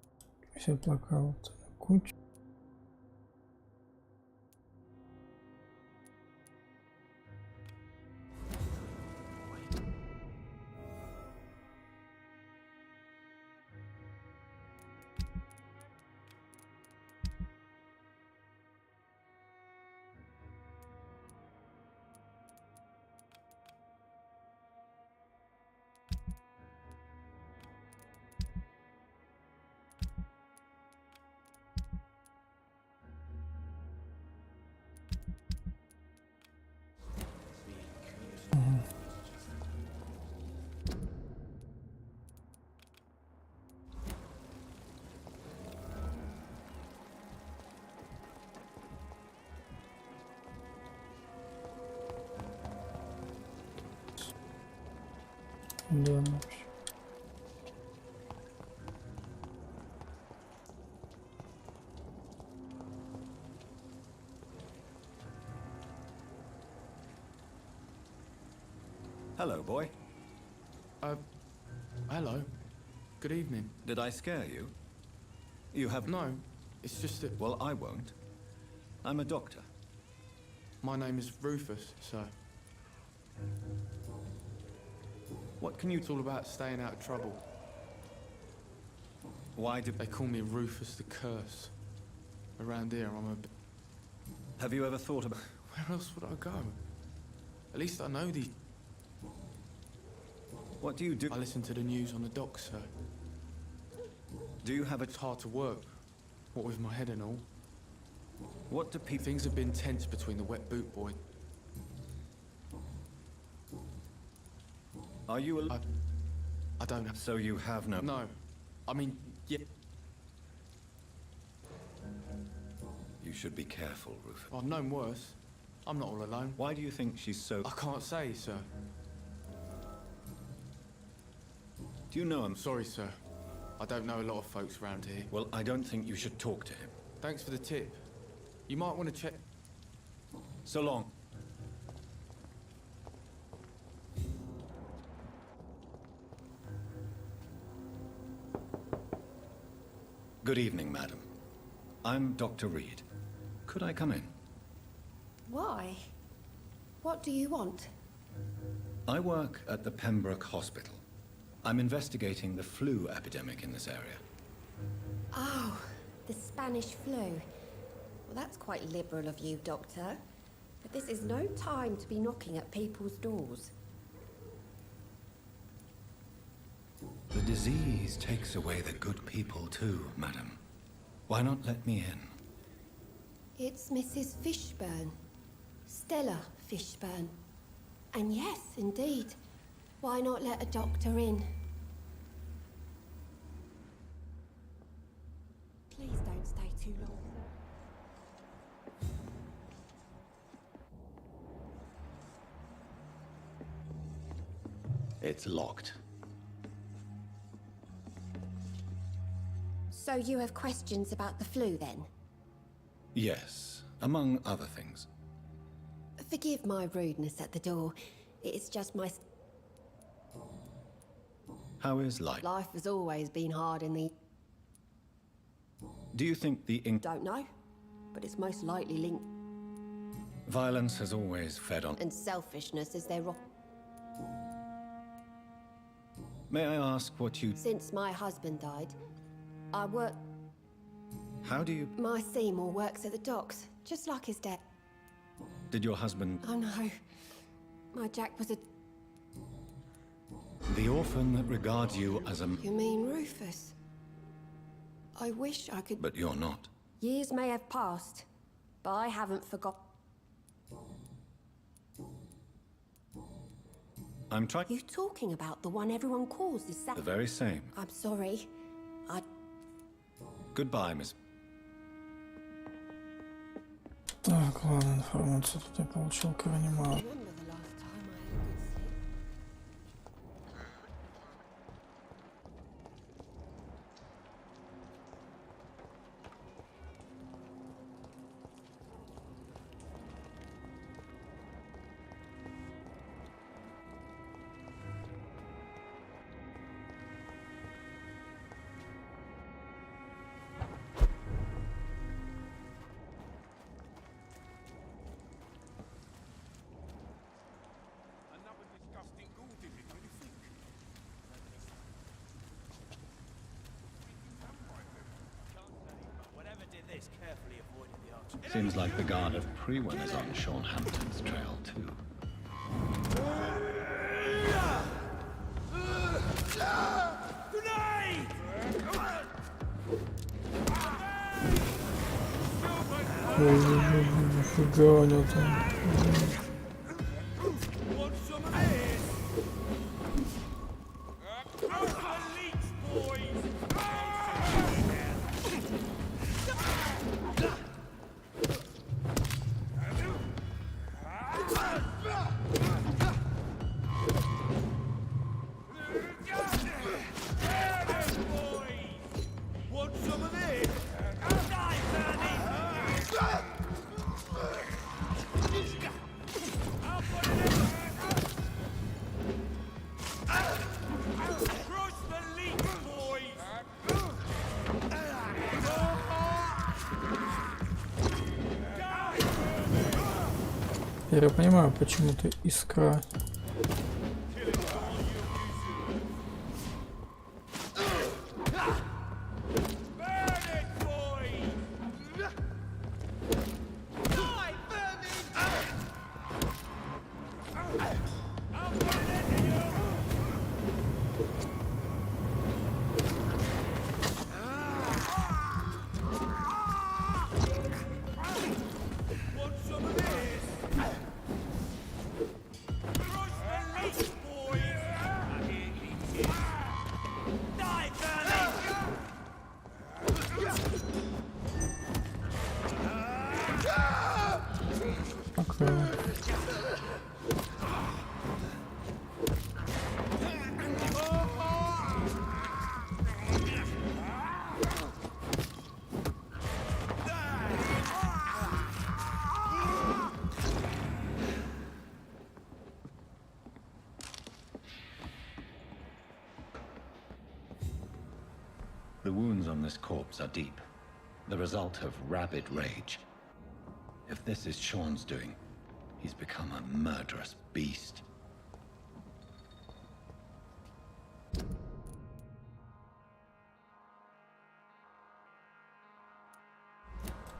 все плакаты на кучу. Да, вообще. Hello, boy. Hello. Good evening. Did I scare you? You have... No, it's just that... Well, I won't. I'm a doctor. My name is Rufus, sir. What can you... It's all about staying out of trouble. Why do... They call me Rufus the Curse. Around here, I'm a... Have you ever thought about... Where else would I go? At least I know these... What do you do? I listen to the news on the docks, sir. Do you have a... It's hard to work, what with my head and all. What do people... Things have been tense between the wet boot boy. Are you a... I don't have... So you have no... No. I mean, yeah. You should be careful, Rufus. I've known worse. I'm not all alone. Why do you think she's so... I can't say, sir. Do you know him? Sorry, sir. I don't know a lot of folks around here. Well, I don't think you should talk to him. Thanks for the tip. You might want to check... So long. Good evening, madam. I'm Dr. Reed. Could I come in? Why? What do you want? I work at the Pembroke Hospital. I'm investigating the flu epidemic in this area. Oh, the Spanish flu. Well, that's quite liberal of you, Doctor. But this is no time to be knocking at people's doors. The disease takes away the good people too, madam. Why not let me in? It's Mrs. Fishburne. Stella Fishburne. And yes, indeed. Why not let a doctor in? Please don't stay too long. It's locked. So you have questions about the flu, then? Yes, among other things. Forgive my rudeness at the door. It's just my... How is life? Life has always been hard in the... Do you think the Don't know, but it's most likely linked... violence has always fed on... And selfishness is their... May I ask what you... Since my husband died, I work... How do you... My Seymour works at the docks, just like his dad. Did your husband... Oh no. My Jack was a... The orphan that regards you as a... You mean Rufus? I wish I could... But you're not. Years may have passed, but I haven't forgotten. I'm trying... You talking about the one everyone calls is that... The very same. I'm sorry. Goodbye, Miss... Так, ладно, информацию тут я получил крайне мало. Remember the last time I had a good sleep? Seems like the guard of Priwen is on Sean Hampton's trail, too. Нифига у него там. Я понимаю, почему ты искра. The wounds on this corpse are deep, the result of rabid rage. If this is Sean's doing, he's become a murderous beast.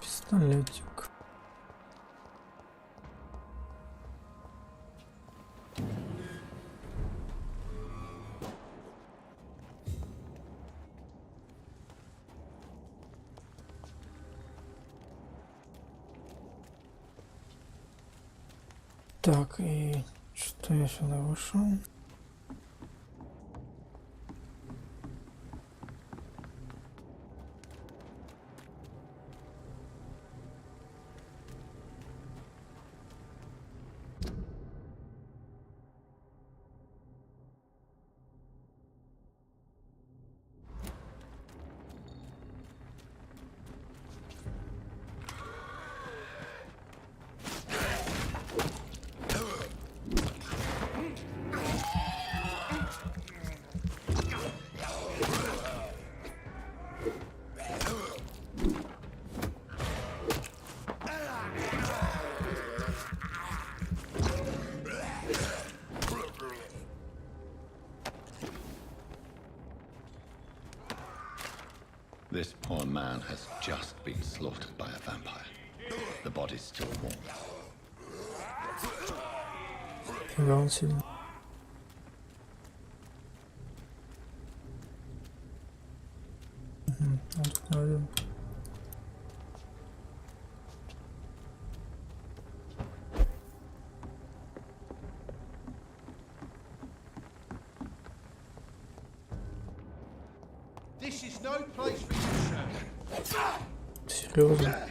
Пистолетик. Так, и что я сюда вышел? This poor man has just been slaughtered by a vampire. The body's still warm. Да, он сильный. Он тут не один. This is no place for you, sir. Серьезно?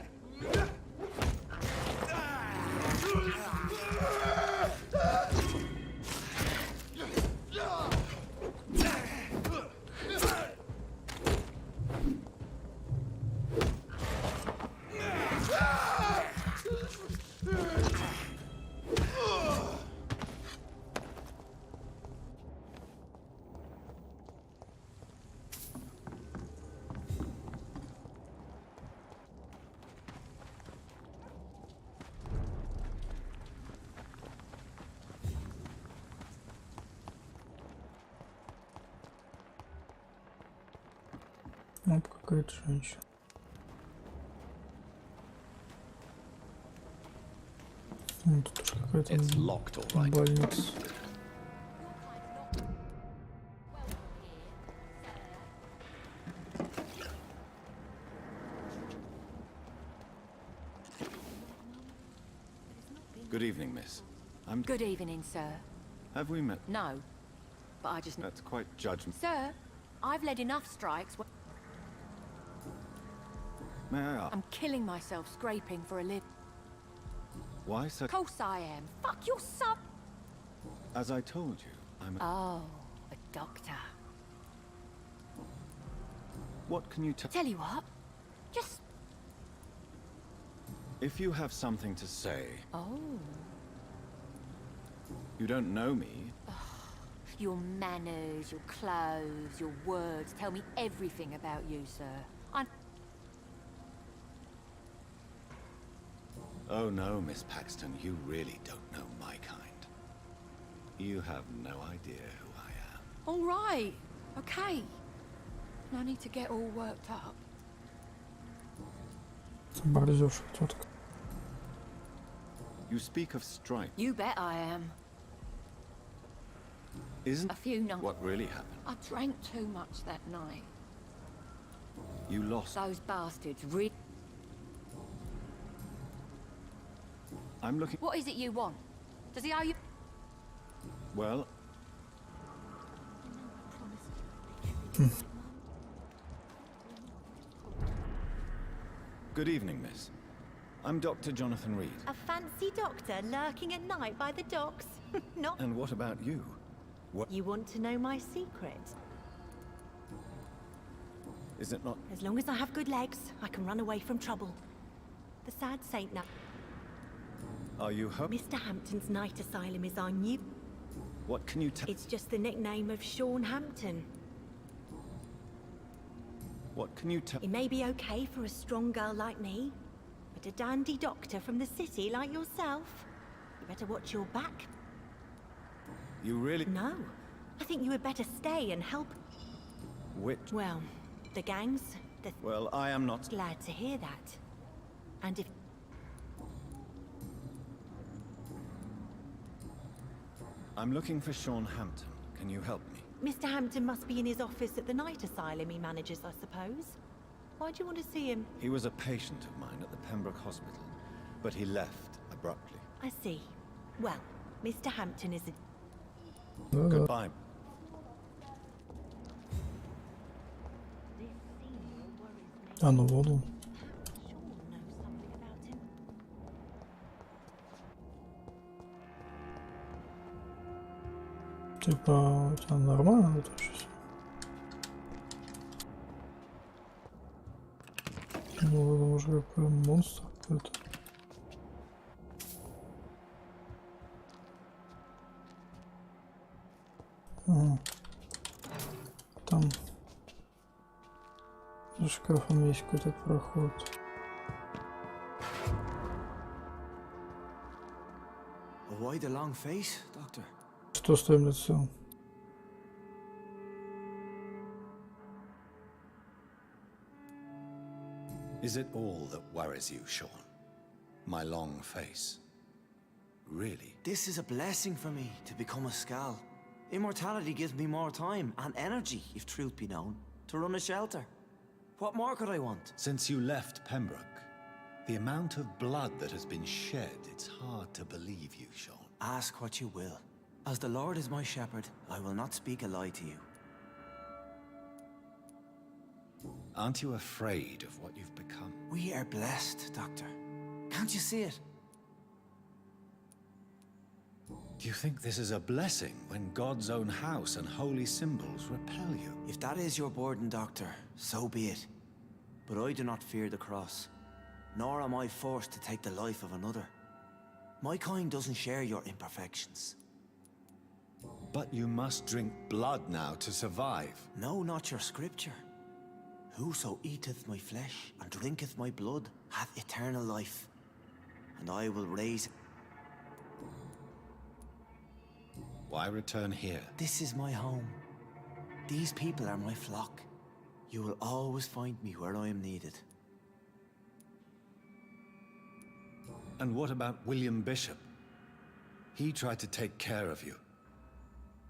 Вот какая-то женщина. Ну, тут уж какая-то больница. Good evening, miss. Good evening, sir. Have we met? No, but I just... That's quite judgment. Sir, I've led enough strikes. May I ask? I'm killing myself scraping for a living. Why such? Of course I am. Fuck your son. As I told you, I'm a... Oh, a doctor. What can you tell? Tell you what, just... If you have something to say... Oh. You don't know me. Your manners, your clothes, your words tell me everything about you, sir. I'm... Oh no, Miss Paxton, you really don't know my kind. You have no idea who I am. All right. Okay. No need to get all worked up. Борзёшка тетка. You speak of strife. You bet I am. Isn't A few nights. what really happened? I drank too much that night. You lost. Those bastards I'm looking. What is it you want? Does he owe you? Well, good evening, miss. I'm Dr. Jonathan Reed. A fancy doctor lurking at night by the docks? Not. And what about you? What You want to know my secret? is it not? As long as I have good legs, I can run away from trouble. The sad saint now. Are you Mr. Hampton's night asylum is our new. What can you tell? It's just the nickname of Sean Hampton. What can you tell? It may be okay for a strong girl like me, but a dandy doctor from the city like yourself, you better watch your back. You really? No, I think you had better stay and help. Which? Well, the gangs, Well, I am not. glad to hear that. And if I'm looking for Sean Hampton. Can you help me? Mr. Hampton must be in his office at the night asylum he manages, I suppose. Why do you want to see him? He was a patient of mine at the Pembroke Hospital, but he left abruptly. I see. Well, Mr. Hampton is a... Goodbye. А, ну воду. Типа, у тебя нормально это сейчас? Ну, это уже какой монстр какой-то. Ага. Там за шкафом есть какой-то проход. Why the long face, Doctor? Что с твоим лицом? Is it all that worries you, Sean? My long face? Really? This is a blessing for me to become a Skal. Immortality gives me more time and energy, if truth be known, to run a shelter. What more could I want? Since you left Pembroke, the amount of blood that has been shed, it's hard to believe you, Sean. Ask what you will. As the Lord is my shepherd, I will not speak a lie to you. Aren't you afraid of what you've become? We are blessed, Doctor. Can't you see it? Do you think this is a blessing when God's own house and holy symbols repel you? If that is your burden, Doctor, so be it. But I do not fear the cross, nor am I forced to take the life of another. My kind doesn't share your imperfections. But you must drink blood now to survive. No, not your scripture. Whoso eateth my flesh and drinketh my blood hath eternal life, and I will raise... Why return here? This is my home. These people are my flock. You will always find me where I am needed. And what about William Bishop? He tried to take care of you.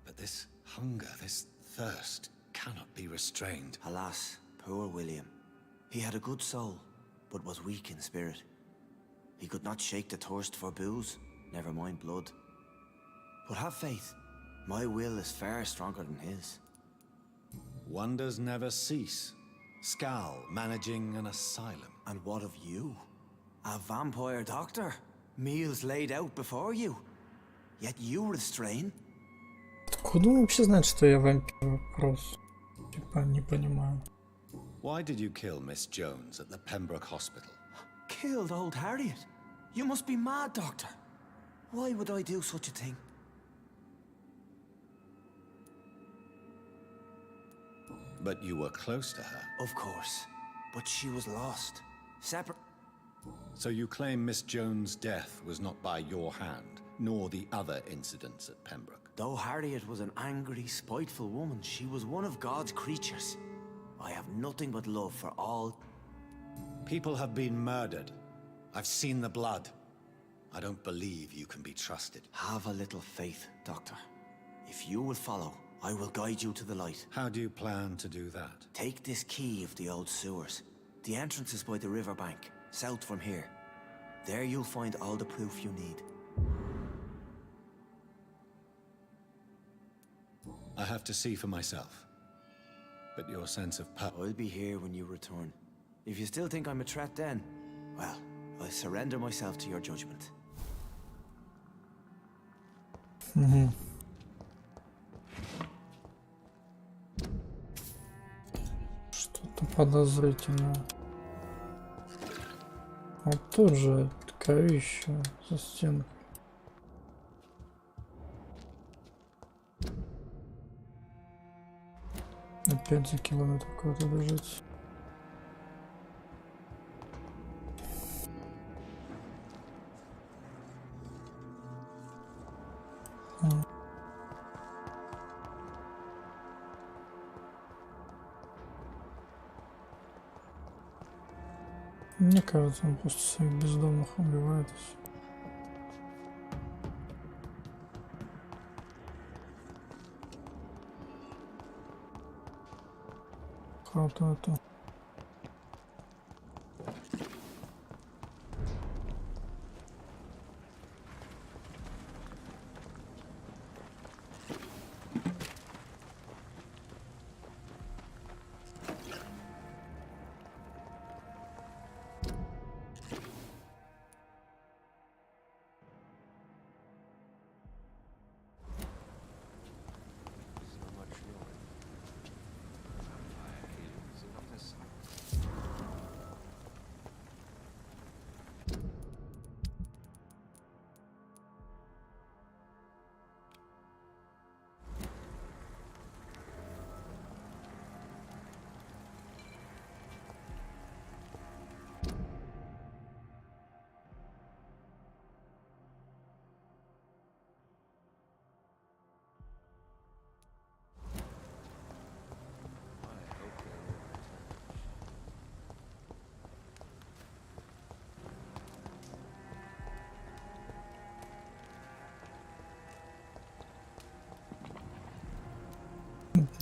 But this hunger, this thirst, cannot be restrained. Alas, poor William. He had a good soul, but was weak in spirit. He could not shake the thirst for booze, never mind blood. But have faith. My will is far stronger than his. Wonders never cease. Skal managing an asylum. And what of you? A vampire doctor? Meals laid out before you. Yet you restrain? Откуда он вообще знает, что я вампир? Вопрос. Типа, не понимаю. Why did you kill Miss Jones at the Pembroke Hospital? Killed old Harriet? You must be mad, Doctor. Why would I do such a thing? But you were close to her. Of course. But she was lost. Separate. So you claim Miss Jones' death was not by your hand, nor the other incidents at Pembroke? Though Harriet was an angry, spiteful woman, she was one of God's creatures. I have nothing but love for all. People have been murdered. I've seen the blood. I don't believe you can be trusted. Have a little faith, Doctor. If you will follow, I will guide you to the light. How do you plan to do that? Take this key of the old sewers. The entrance is by the riverbank, south from here. There you'll find all the proof you need. I have to see for myself. But your sense of power... I'll be here when you return. If you still think I'm a threat then, well, I surrender myself to your judgment. Что-то подозрительное. Вот тут же кровище за стеной. Опять за километр куда-то бежать. Мне кажется, он просто своих бездомных убивает. Хата-то.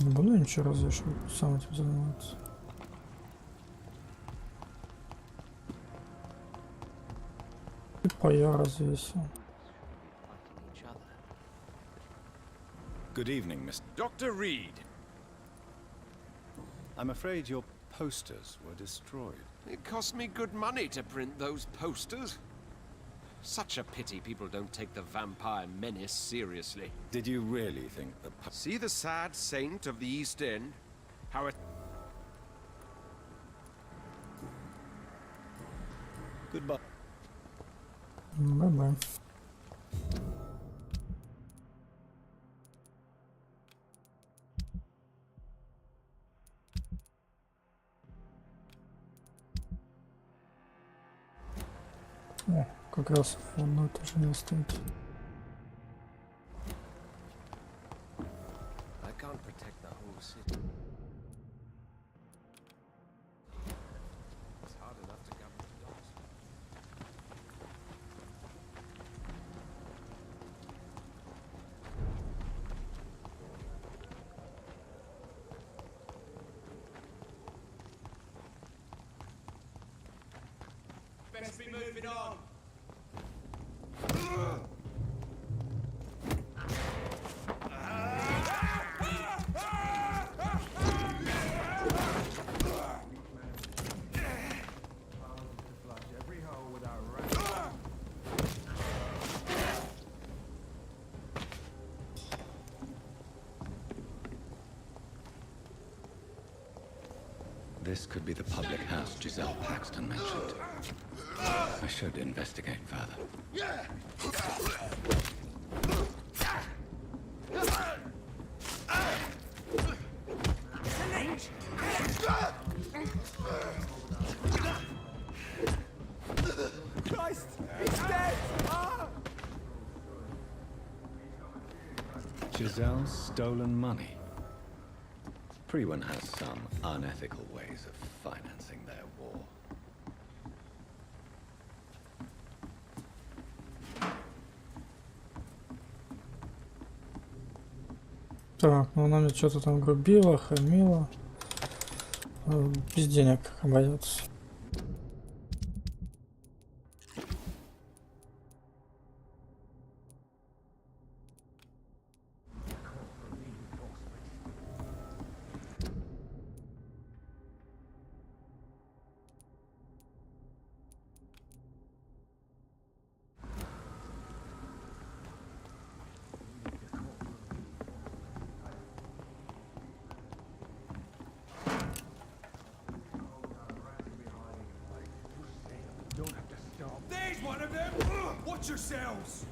Не буду ничего развешивать, сам этим заниматься. Типа я развесил. Good evening, Mr. Dr. Reed. I'm afraid your posters were destroyed. It cost me good money to print those posters. Such a pity people don't take the vampire menace seriously. Did you really think the... See the sad saint of the East End? How it... Goodbye. Bye-bye. О, как раз в одно и то же место стоит. I can't protect the whole city. It's hard enough to govern the dogs. Best be moving on. This could be the public house Giselle Paxton mentioned. I should investigate further. sell stolen money. Everyone has some unethical ways of financing their war. Так, ну она мне что-то там грубила, хамила. Без денег как обойдется. There's one of them! Watch yourselves!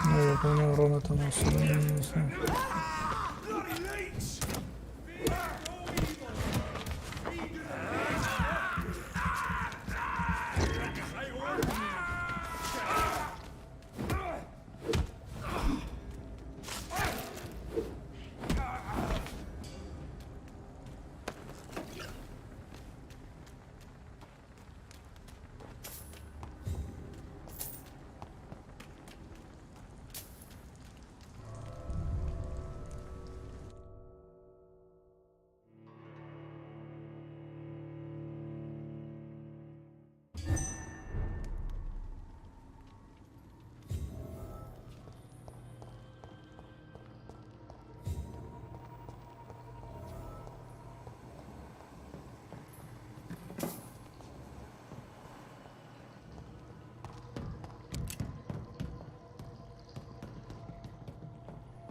Ну, я понимаю, урона там особо не нанесло.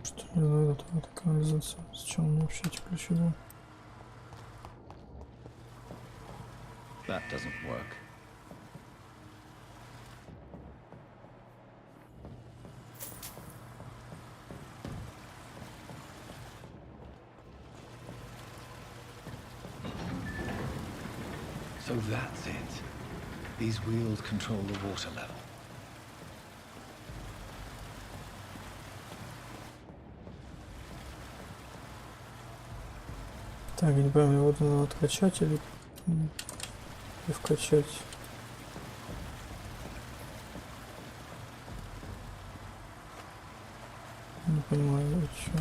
Что мне надо эта канализация? Зачем мне вообще эти ключи были? That doesn't work. So that's it. These wheels control the water level. Так, я не пойму, его надо откачать или вкачать. Не понимаю, что.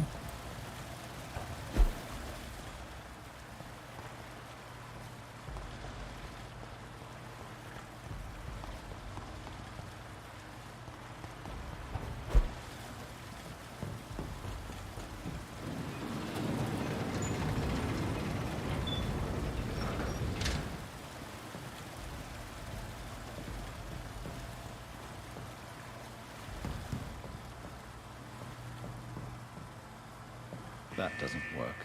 That doesn't work.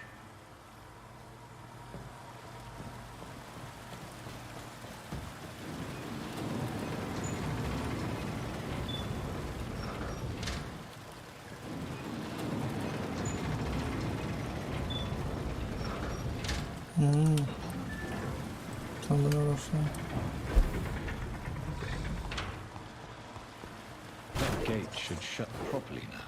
Там было что. That gate should shut properly now.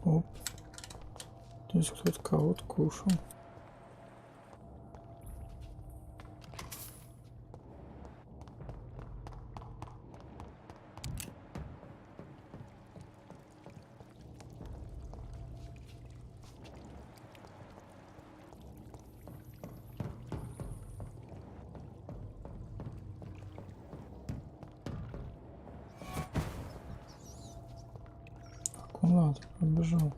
Оп. Здесь кто-то кого-то кушал. Ладно, побежал.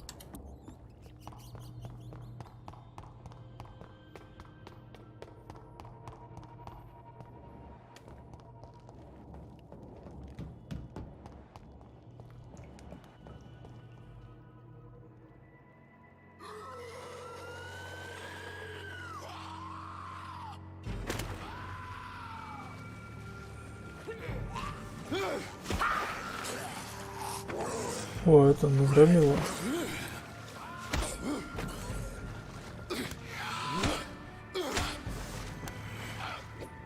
О, это навремело.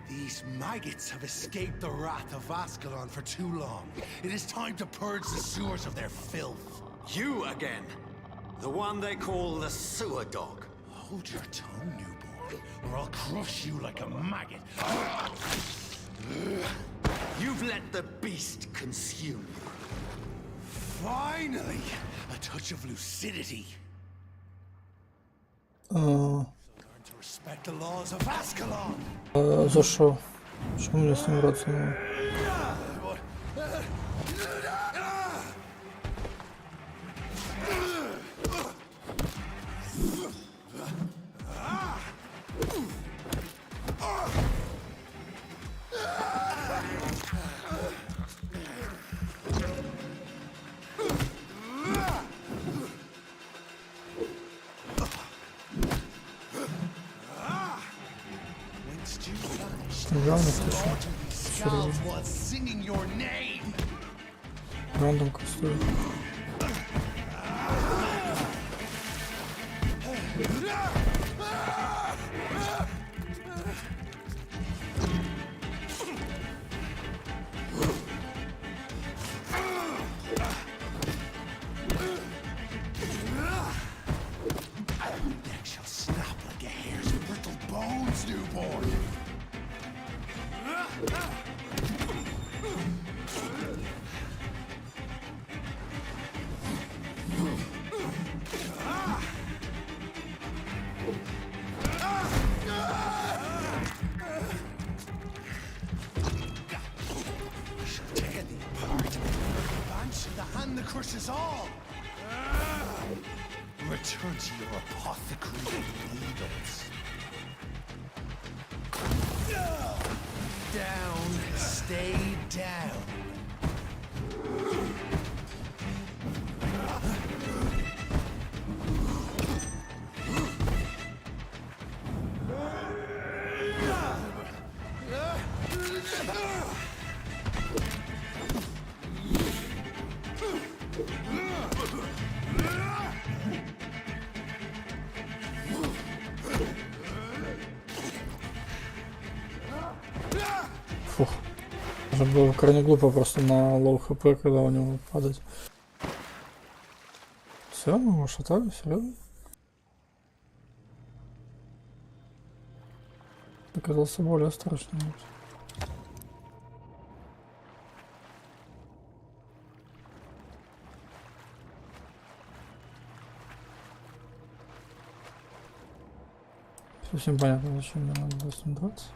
These maggots have escaped the wrath of Ascalon for too long. It is time to purge the sewers of their filth. You again. The one they call the sewer dog. Hold your tongue, newborn, or I'll crush you like a maggot. You've let the beast consume you. Finally, a touch of lucidity. Learn to respect the laws of Ascalon. За что? Что мне с ним драться надо? Рандом кастую. Return to your apothecary needles. Down, stay down. Фух. Уже было крайне глупо просто на лоу хп, когда у него падать. Все, мы шатали, серьезно? Оказался более осторожным. Совсем понятно, зачем мне надо с ним драться.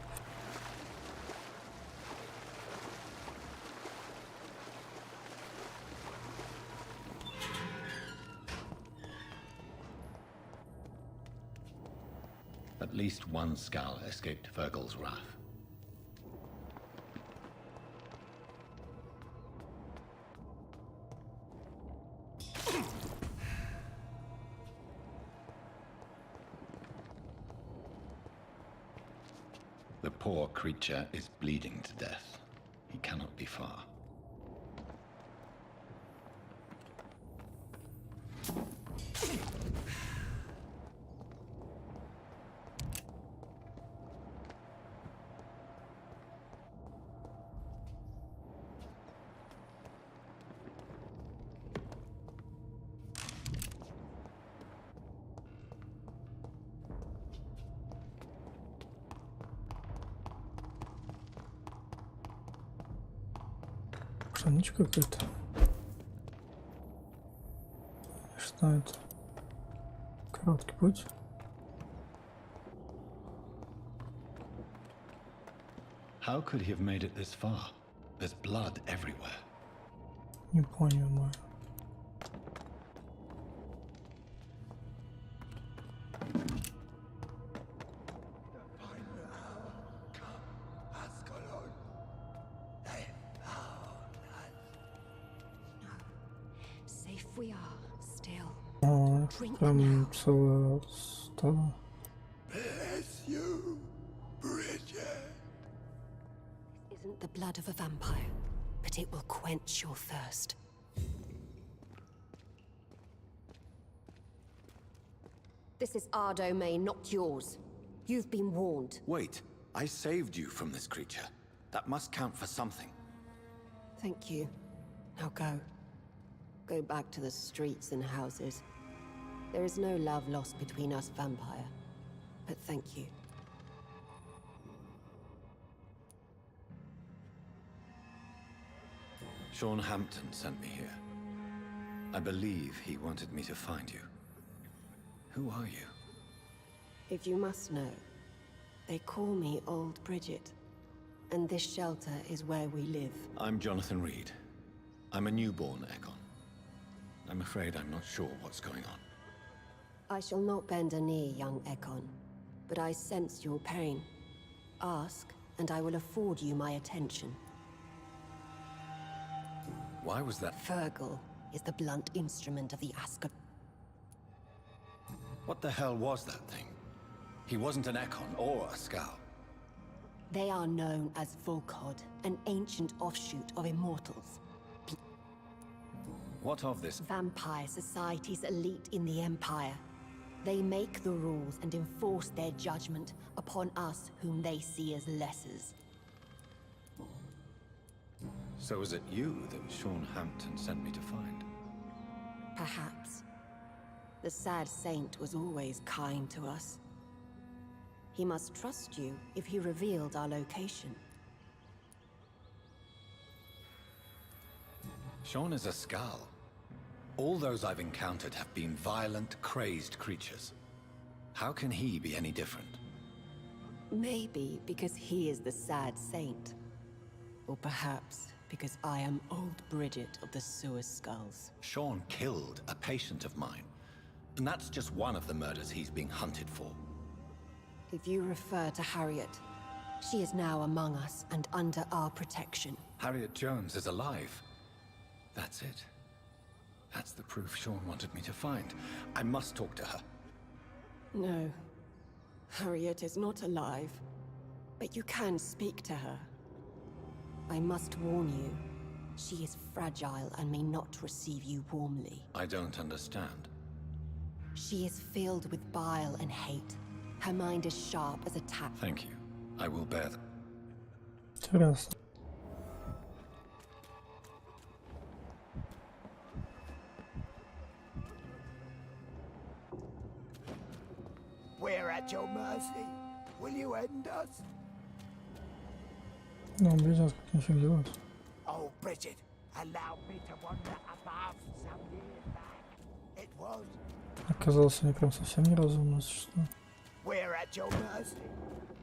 At least one skull escaped Fergal's wrath. The poor creature is bleeding to death. He cannot be far. Шоночка какая-то. Что это? Короткий путь. How could he have made it this far? There's blood everywhere. Не понимаю. Прям целое стадо. Bless you, Bridget. Is isn't the blood of a vampire, but it will quench your thirst. This is our domain, not yours. You've been warned. Wait, I saved you from this creature. That must count for something. Thank you. Now go. Go back to the streets and houses. There is no love lost between us, vampire. But thank you. Sean Hampton sent me here. I believe he wanted me to find you. Who are you? If you must know, they call me Old Bridget. And this shelter is where we live. I'm Jonathan Reed. I'm a newborn Ekon. I'm afraid I'm not sure what's going on. I shall not bend a knee, young Ekon. But I sense your pain. Ask, and I will afford you my attention. Why was that? Fergal is the blunt instrument of the Asker. What the hell was that thing? He wasn't an Ekon or a Scowl. They are known as Volkod, an ancient offshoot of Immortals. What of this? Vampire society's elite in the Empire. They make the rules and enforce their judgment upon us whom they see as lessers. So is it you that Sean Hampton sent me to find? Perhaps. The sad saint was always kind to us. He must trust you if he revealed our location. Sean is a Scowl. All those I've encountered have been violent, crazed creatures. How can he be any different? Maybe because he is the sad saint. Or perhaps because I am Old Bridget of the Sewer Skulls. Sean killed a patient of mine. And that's just one of the murders he's being hunted for. If you refer to Harriet, she is now among us and under our protection. Harriet Jones is alive. That's it. That's the proof Sean wanted me to find. I must talk to her. No. Harriet is not alive. But you can speak to her. I must warn you, she is fragile and may not receive you warmly. I don't understand. She is filled with bile and hate. Her mind is sharp as a tap. Thank you. I will bear them. Интересно. We're at your mercy. Will you end us? Ну, он видел, как нифиг делать. Oh, Bridget, allow me to wander above some years back. It was. Оказался не прям совсем неразумно, что. We're at your mercy.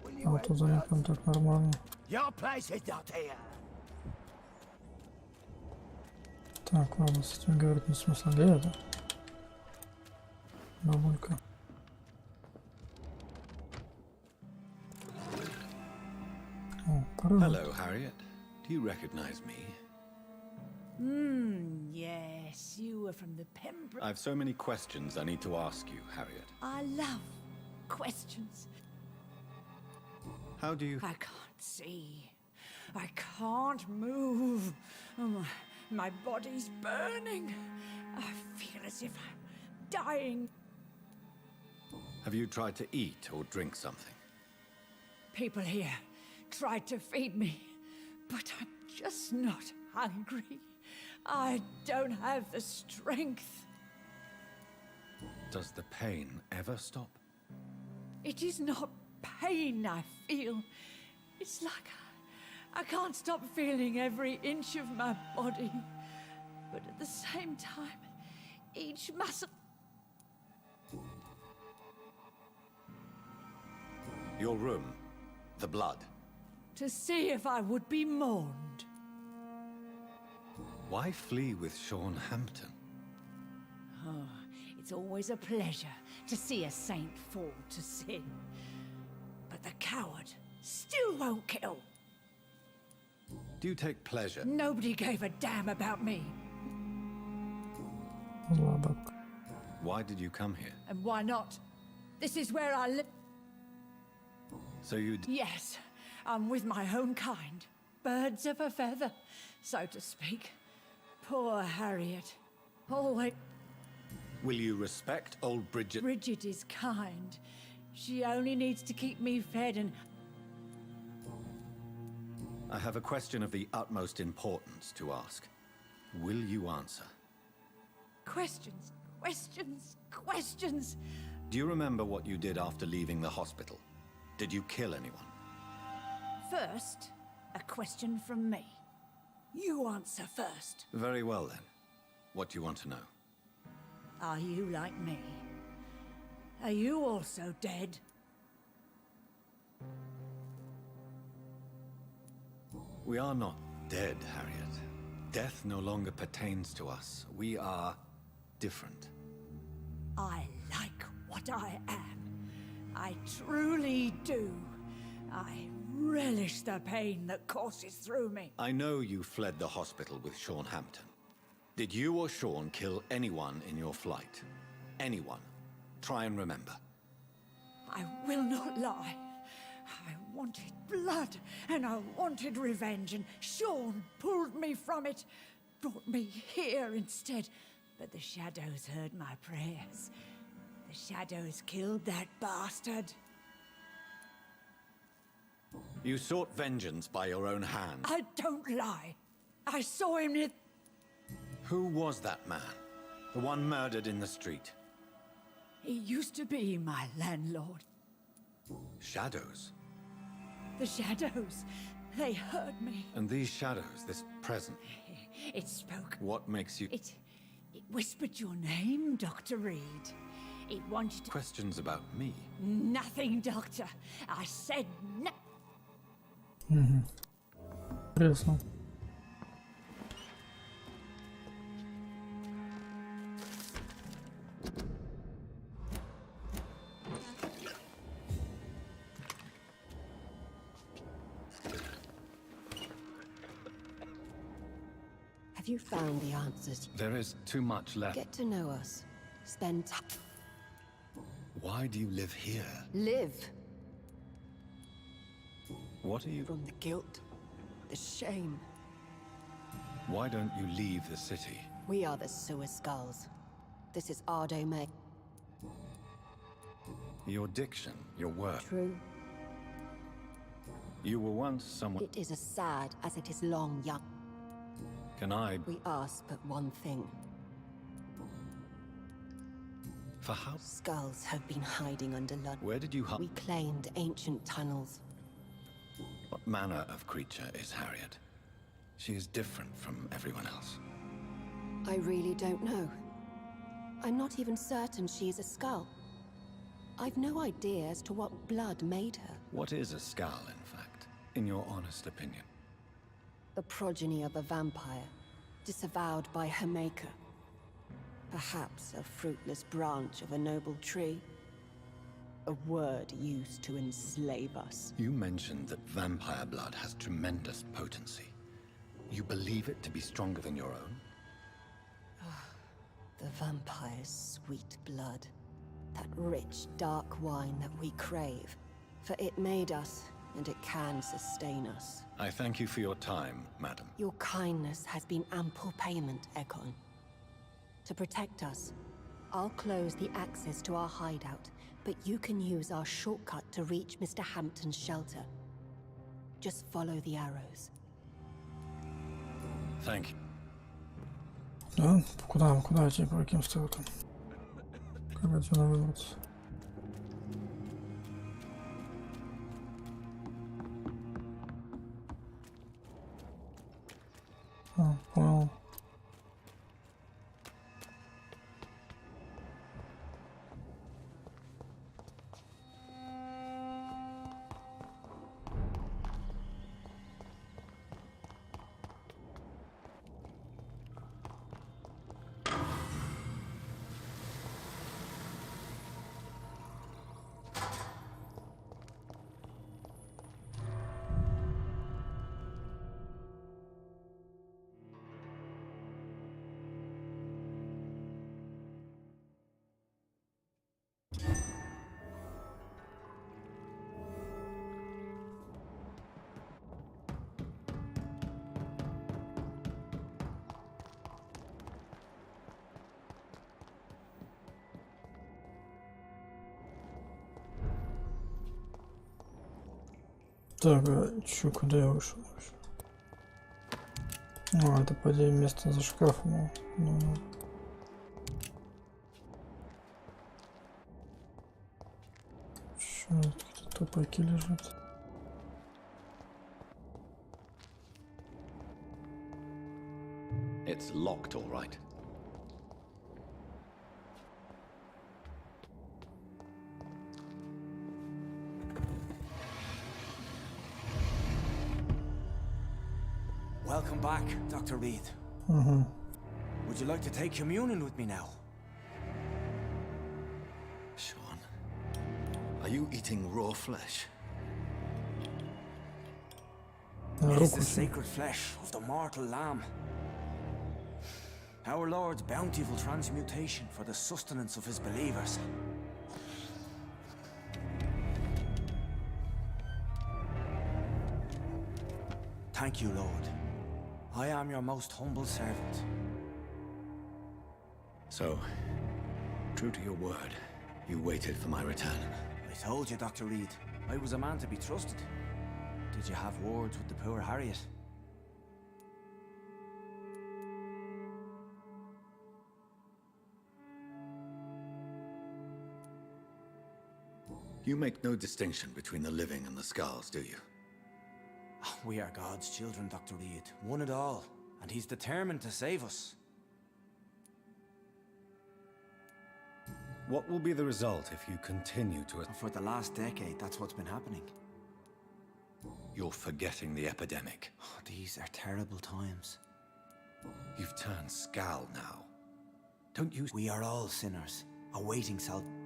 Will А you вот тут они end прям us? так нормально. Your place is not here. Так, ладно, с этим говорить не смысла. Где это? Бабулька. О, правда. Hello, Harriet. Do you recognize me? Yes, you were from the Pembroke. I've so many questions I need to ask you, Harriet. I love questions. How do you... I can't see. I can't move. Oh, my body's burning. I feel as if I'm dying. Have you tried to eat or drink something? People here tried to feed me, but I'm just not hungry. I don't have the strength. Does the pain ever stop? It is not pain I feel. It's like I can't stop feeling every inch of my body. But at the same time, each muscle... Your room, the blood. To see if I would be mourned. Why flee with Sean Hampton? Oh, it's always a pleasure to see a saint fall to sin. But the coward still won't kill. Do you take pleasure? Nobody gave a damn about me. Why did you come here? And why not? This is where I live. So you'd... Yes, I'm with my own kind. birds of a feather, so to speak. Poor Harriet. Always... Will you respect old Bridget? Bridget is kind. She only needs to keep me fed and... I have a question of the utmost importance to ask. Will you answer? Questions, questions, questions. Do you remember what you did after leaving the hospital? Did you kill anyone? First, a question from me. You answer first. Very well then. What do you want to know? Are you like me? Are you also dead? We are not dead, Harriet. Death no longer pertains to us. We are different. I like what I am. I truly do. I relish the pain that courses through me. I know you fled the hospital with Sean Hampton. Did you or Sean kill anyone in your flight? Anyone? Try and remember. I will not lie. I wanted blood, and I wanted revenge, and Sean pulled me from it, brought me here instead. But the shadows heard my prayers. The shadows killed that bastard. You sought vengeance by your own hand. I don't lie. I saw him near... Who was that man? The one murdered in the street? He used to be my landlord. Shadows? The shadows, they heard me. And these shadows, this present? It spoke. What makes you... It whispered your name, Dr. Reed. It wanted to... Questions about me? Nothing, Doctor. I said no... Интересно. Have you found the answers? There is too much left. Get to know us. Spend time. Why do you live here? Live. What are you... From the guilt, the shame. Why don't you leave the city? We are the sewer skulls. This is our domain. Your diction, your work. True. You were once someone... It is as sad as it is long young. Can I... We ask but one thing. For how... Skulls have been hiding under London. Where did you hide? We claimed ancient tunnels. What manner of creature is Harriet? She is different from everyone else. I really don't know. I'm not even certain she is a skull. I've no idea as to what blood made her. What is a skull, in fact, in your honest opinion? The progeny of a vampire, disavowed by her maker. Perhaps a fruitless branch of a noble tree. A word used to enslave us. You mentioned that vampire blood has tremendous potency. You believe it to be stronger than your own? The vampire's sweet blood. That rich, dark wine that we crave. For it made us, and it can sustain us. I thank you for your time, madam. Your kindness has been ample payment, Ekon. To protect us, I'll close the access to our hideout, but you can use our shortcut to reach Mr. Hampton's shelter. Just follow the arrows. Thank you. Да? Куда идти, по каким стрелкам? Как отсюда выбраться? Понял. Так, а чё, куда я вышел? А, это, по идее, место за шкафом. Ну, чё, тут тупаки лежат? It's locked, all right. Welcome back, Dr. Reed. Would you like to take communion with me now? Sean, are you eating raw flesh? It is the sacred flesh of the mortal lamb. Our Lord's bountiful transmutation for the sustenance of his believers. Thank you, Lord. I am your most humble servant. So, true to your word, you waited for my return. I told you, Dr. Reed, I was a man to be trusted. Did you have words with the poor Harriet? You make no distinction between the living and the scars, do you? We are God's children, Dr. Reed. One and all. And he's determined to save us. What will be the result if you continue to... For the last decade, that's what's been happening. You're forgetting the epidemic. Oh, these are terrible times. You've turned Skal now. Don't you... We are all sinners, awaiting salvation.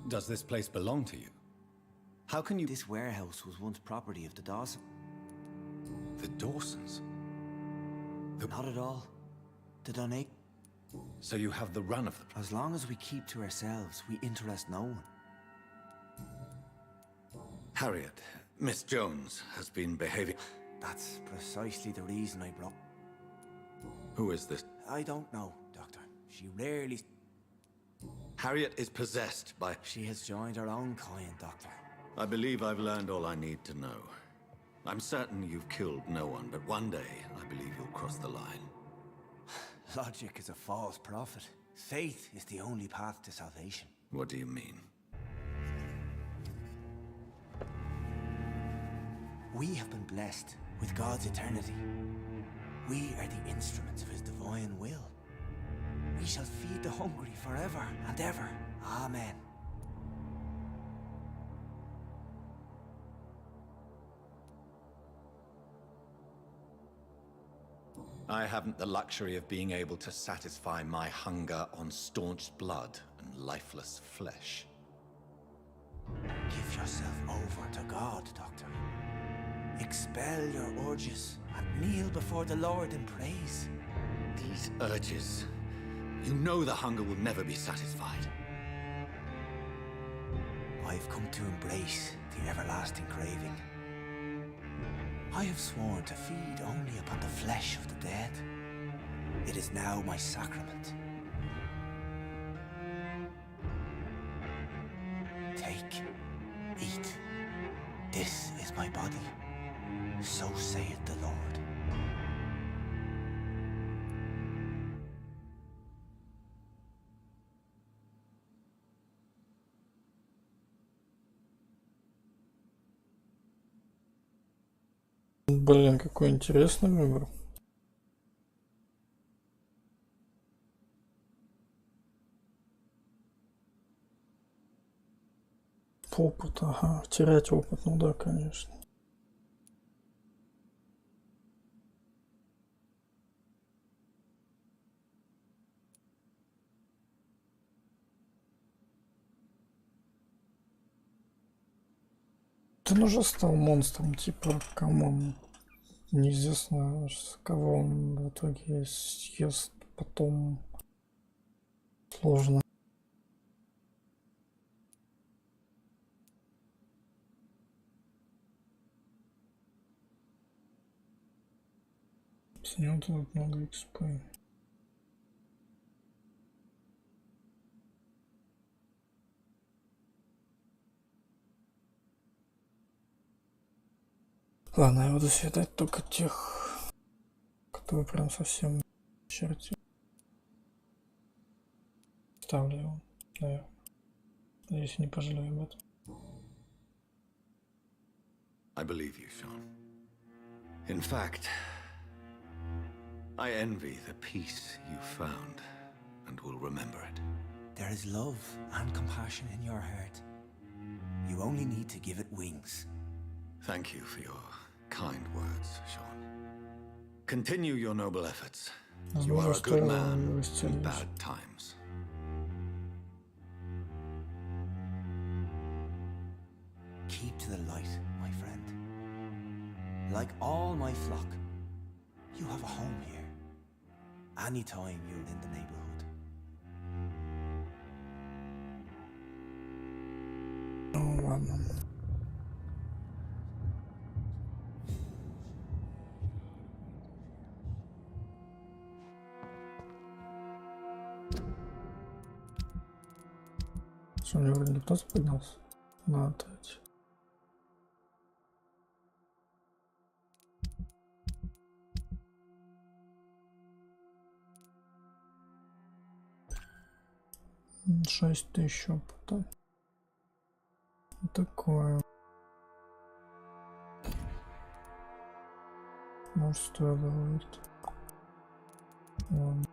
Does this place belong to you? How can you... This warehouse was once property of the Dawsons. The Dawsons? Not at all. The donate. So you have the run of the... As long as we keep to ourselves, we interest no one. Harriet, Miss Jones, has been behaving... That's precisely the reason I brought... Who is this? I don't know, Doctor. She rarely... Harriet is possessed by... She has joined her own kind, Doctor. I believe I've learned all I need to know. I'm certain you've killed no one, but one day I believe you'll cross the line. Logic is a false prophet. Faith is the only path to salvation. What do you mean? We have been blessed with God's eternity. We are the instruments of his divine will. We shall feed the hungry forever and ever. Amen. I haven't the luxury of being able to satisfy my hunger on staunched blood and lifeless flesh. Give yourself over to God, Doctor. Expel your urges and kneel before the Lord in praise. These urges... You know the hunger will never be satisfied. I've come to embrace the everlasting craving. I have sworn to feed only upon the flesh of the dead. It is now my sacrament. Take, eat. This is my body. So saith the Lord. Блин, какой интересный выбор. Опыт, ага. Терять опыт, ну да, конечно. Он уже стал монстром, типа, кому неизвестно, кого он в итоге съест потом. Сложно. С него тут много экспы. Ладно, я буду съедать только тех, которые прям совсем черти. Ставлю его, наверное. Надеюсь, не пожалею об этом. I believe you, Sean. In fact, I envy the peace you found and will remember it. There is love and compassion in your heart. You only need to give it wings. Thank you for your kind words, Sean. Continue your noble efforts. You are a good man in bad times. Keep to the light, my friend. Like all my flock, you have a home here. Anytime you're in the neighborhood. Ну ладно. Что, у меня вроде кто-то поднялся? На третий. Шесть тысяч опыта. Такое. Может, стоило говорить. Ладно.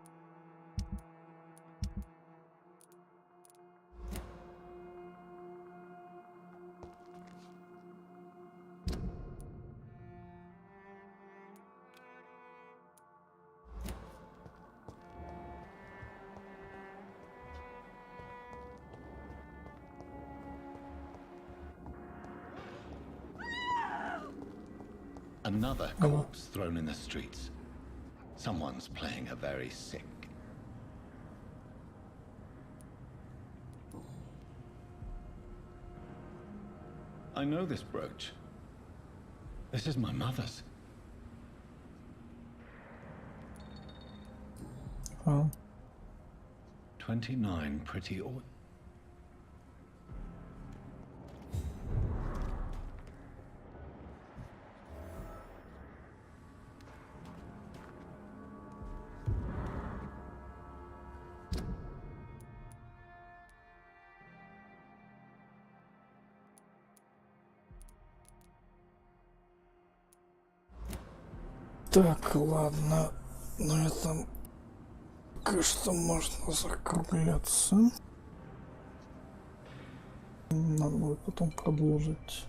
Another corpse thrown in the streets. Someone's playing her very sick. I know this brooch. This is my mother's. Oh. 29 pretty or... Так, ладно, на этом, кажется, можно закругляться. Надо будет потом продолжить.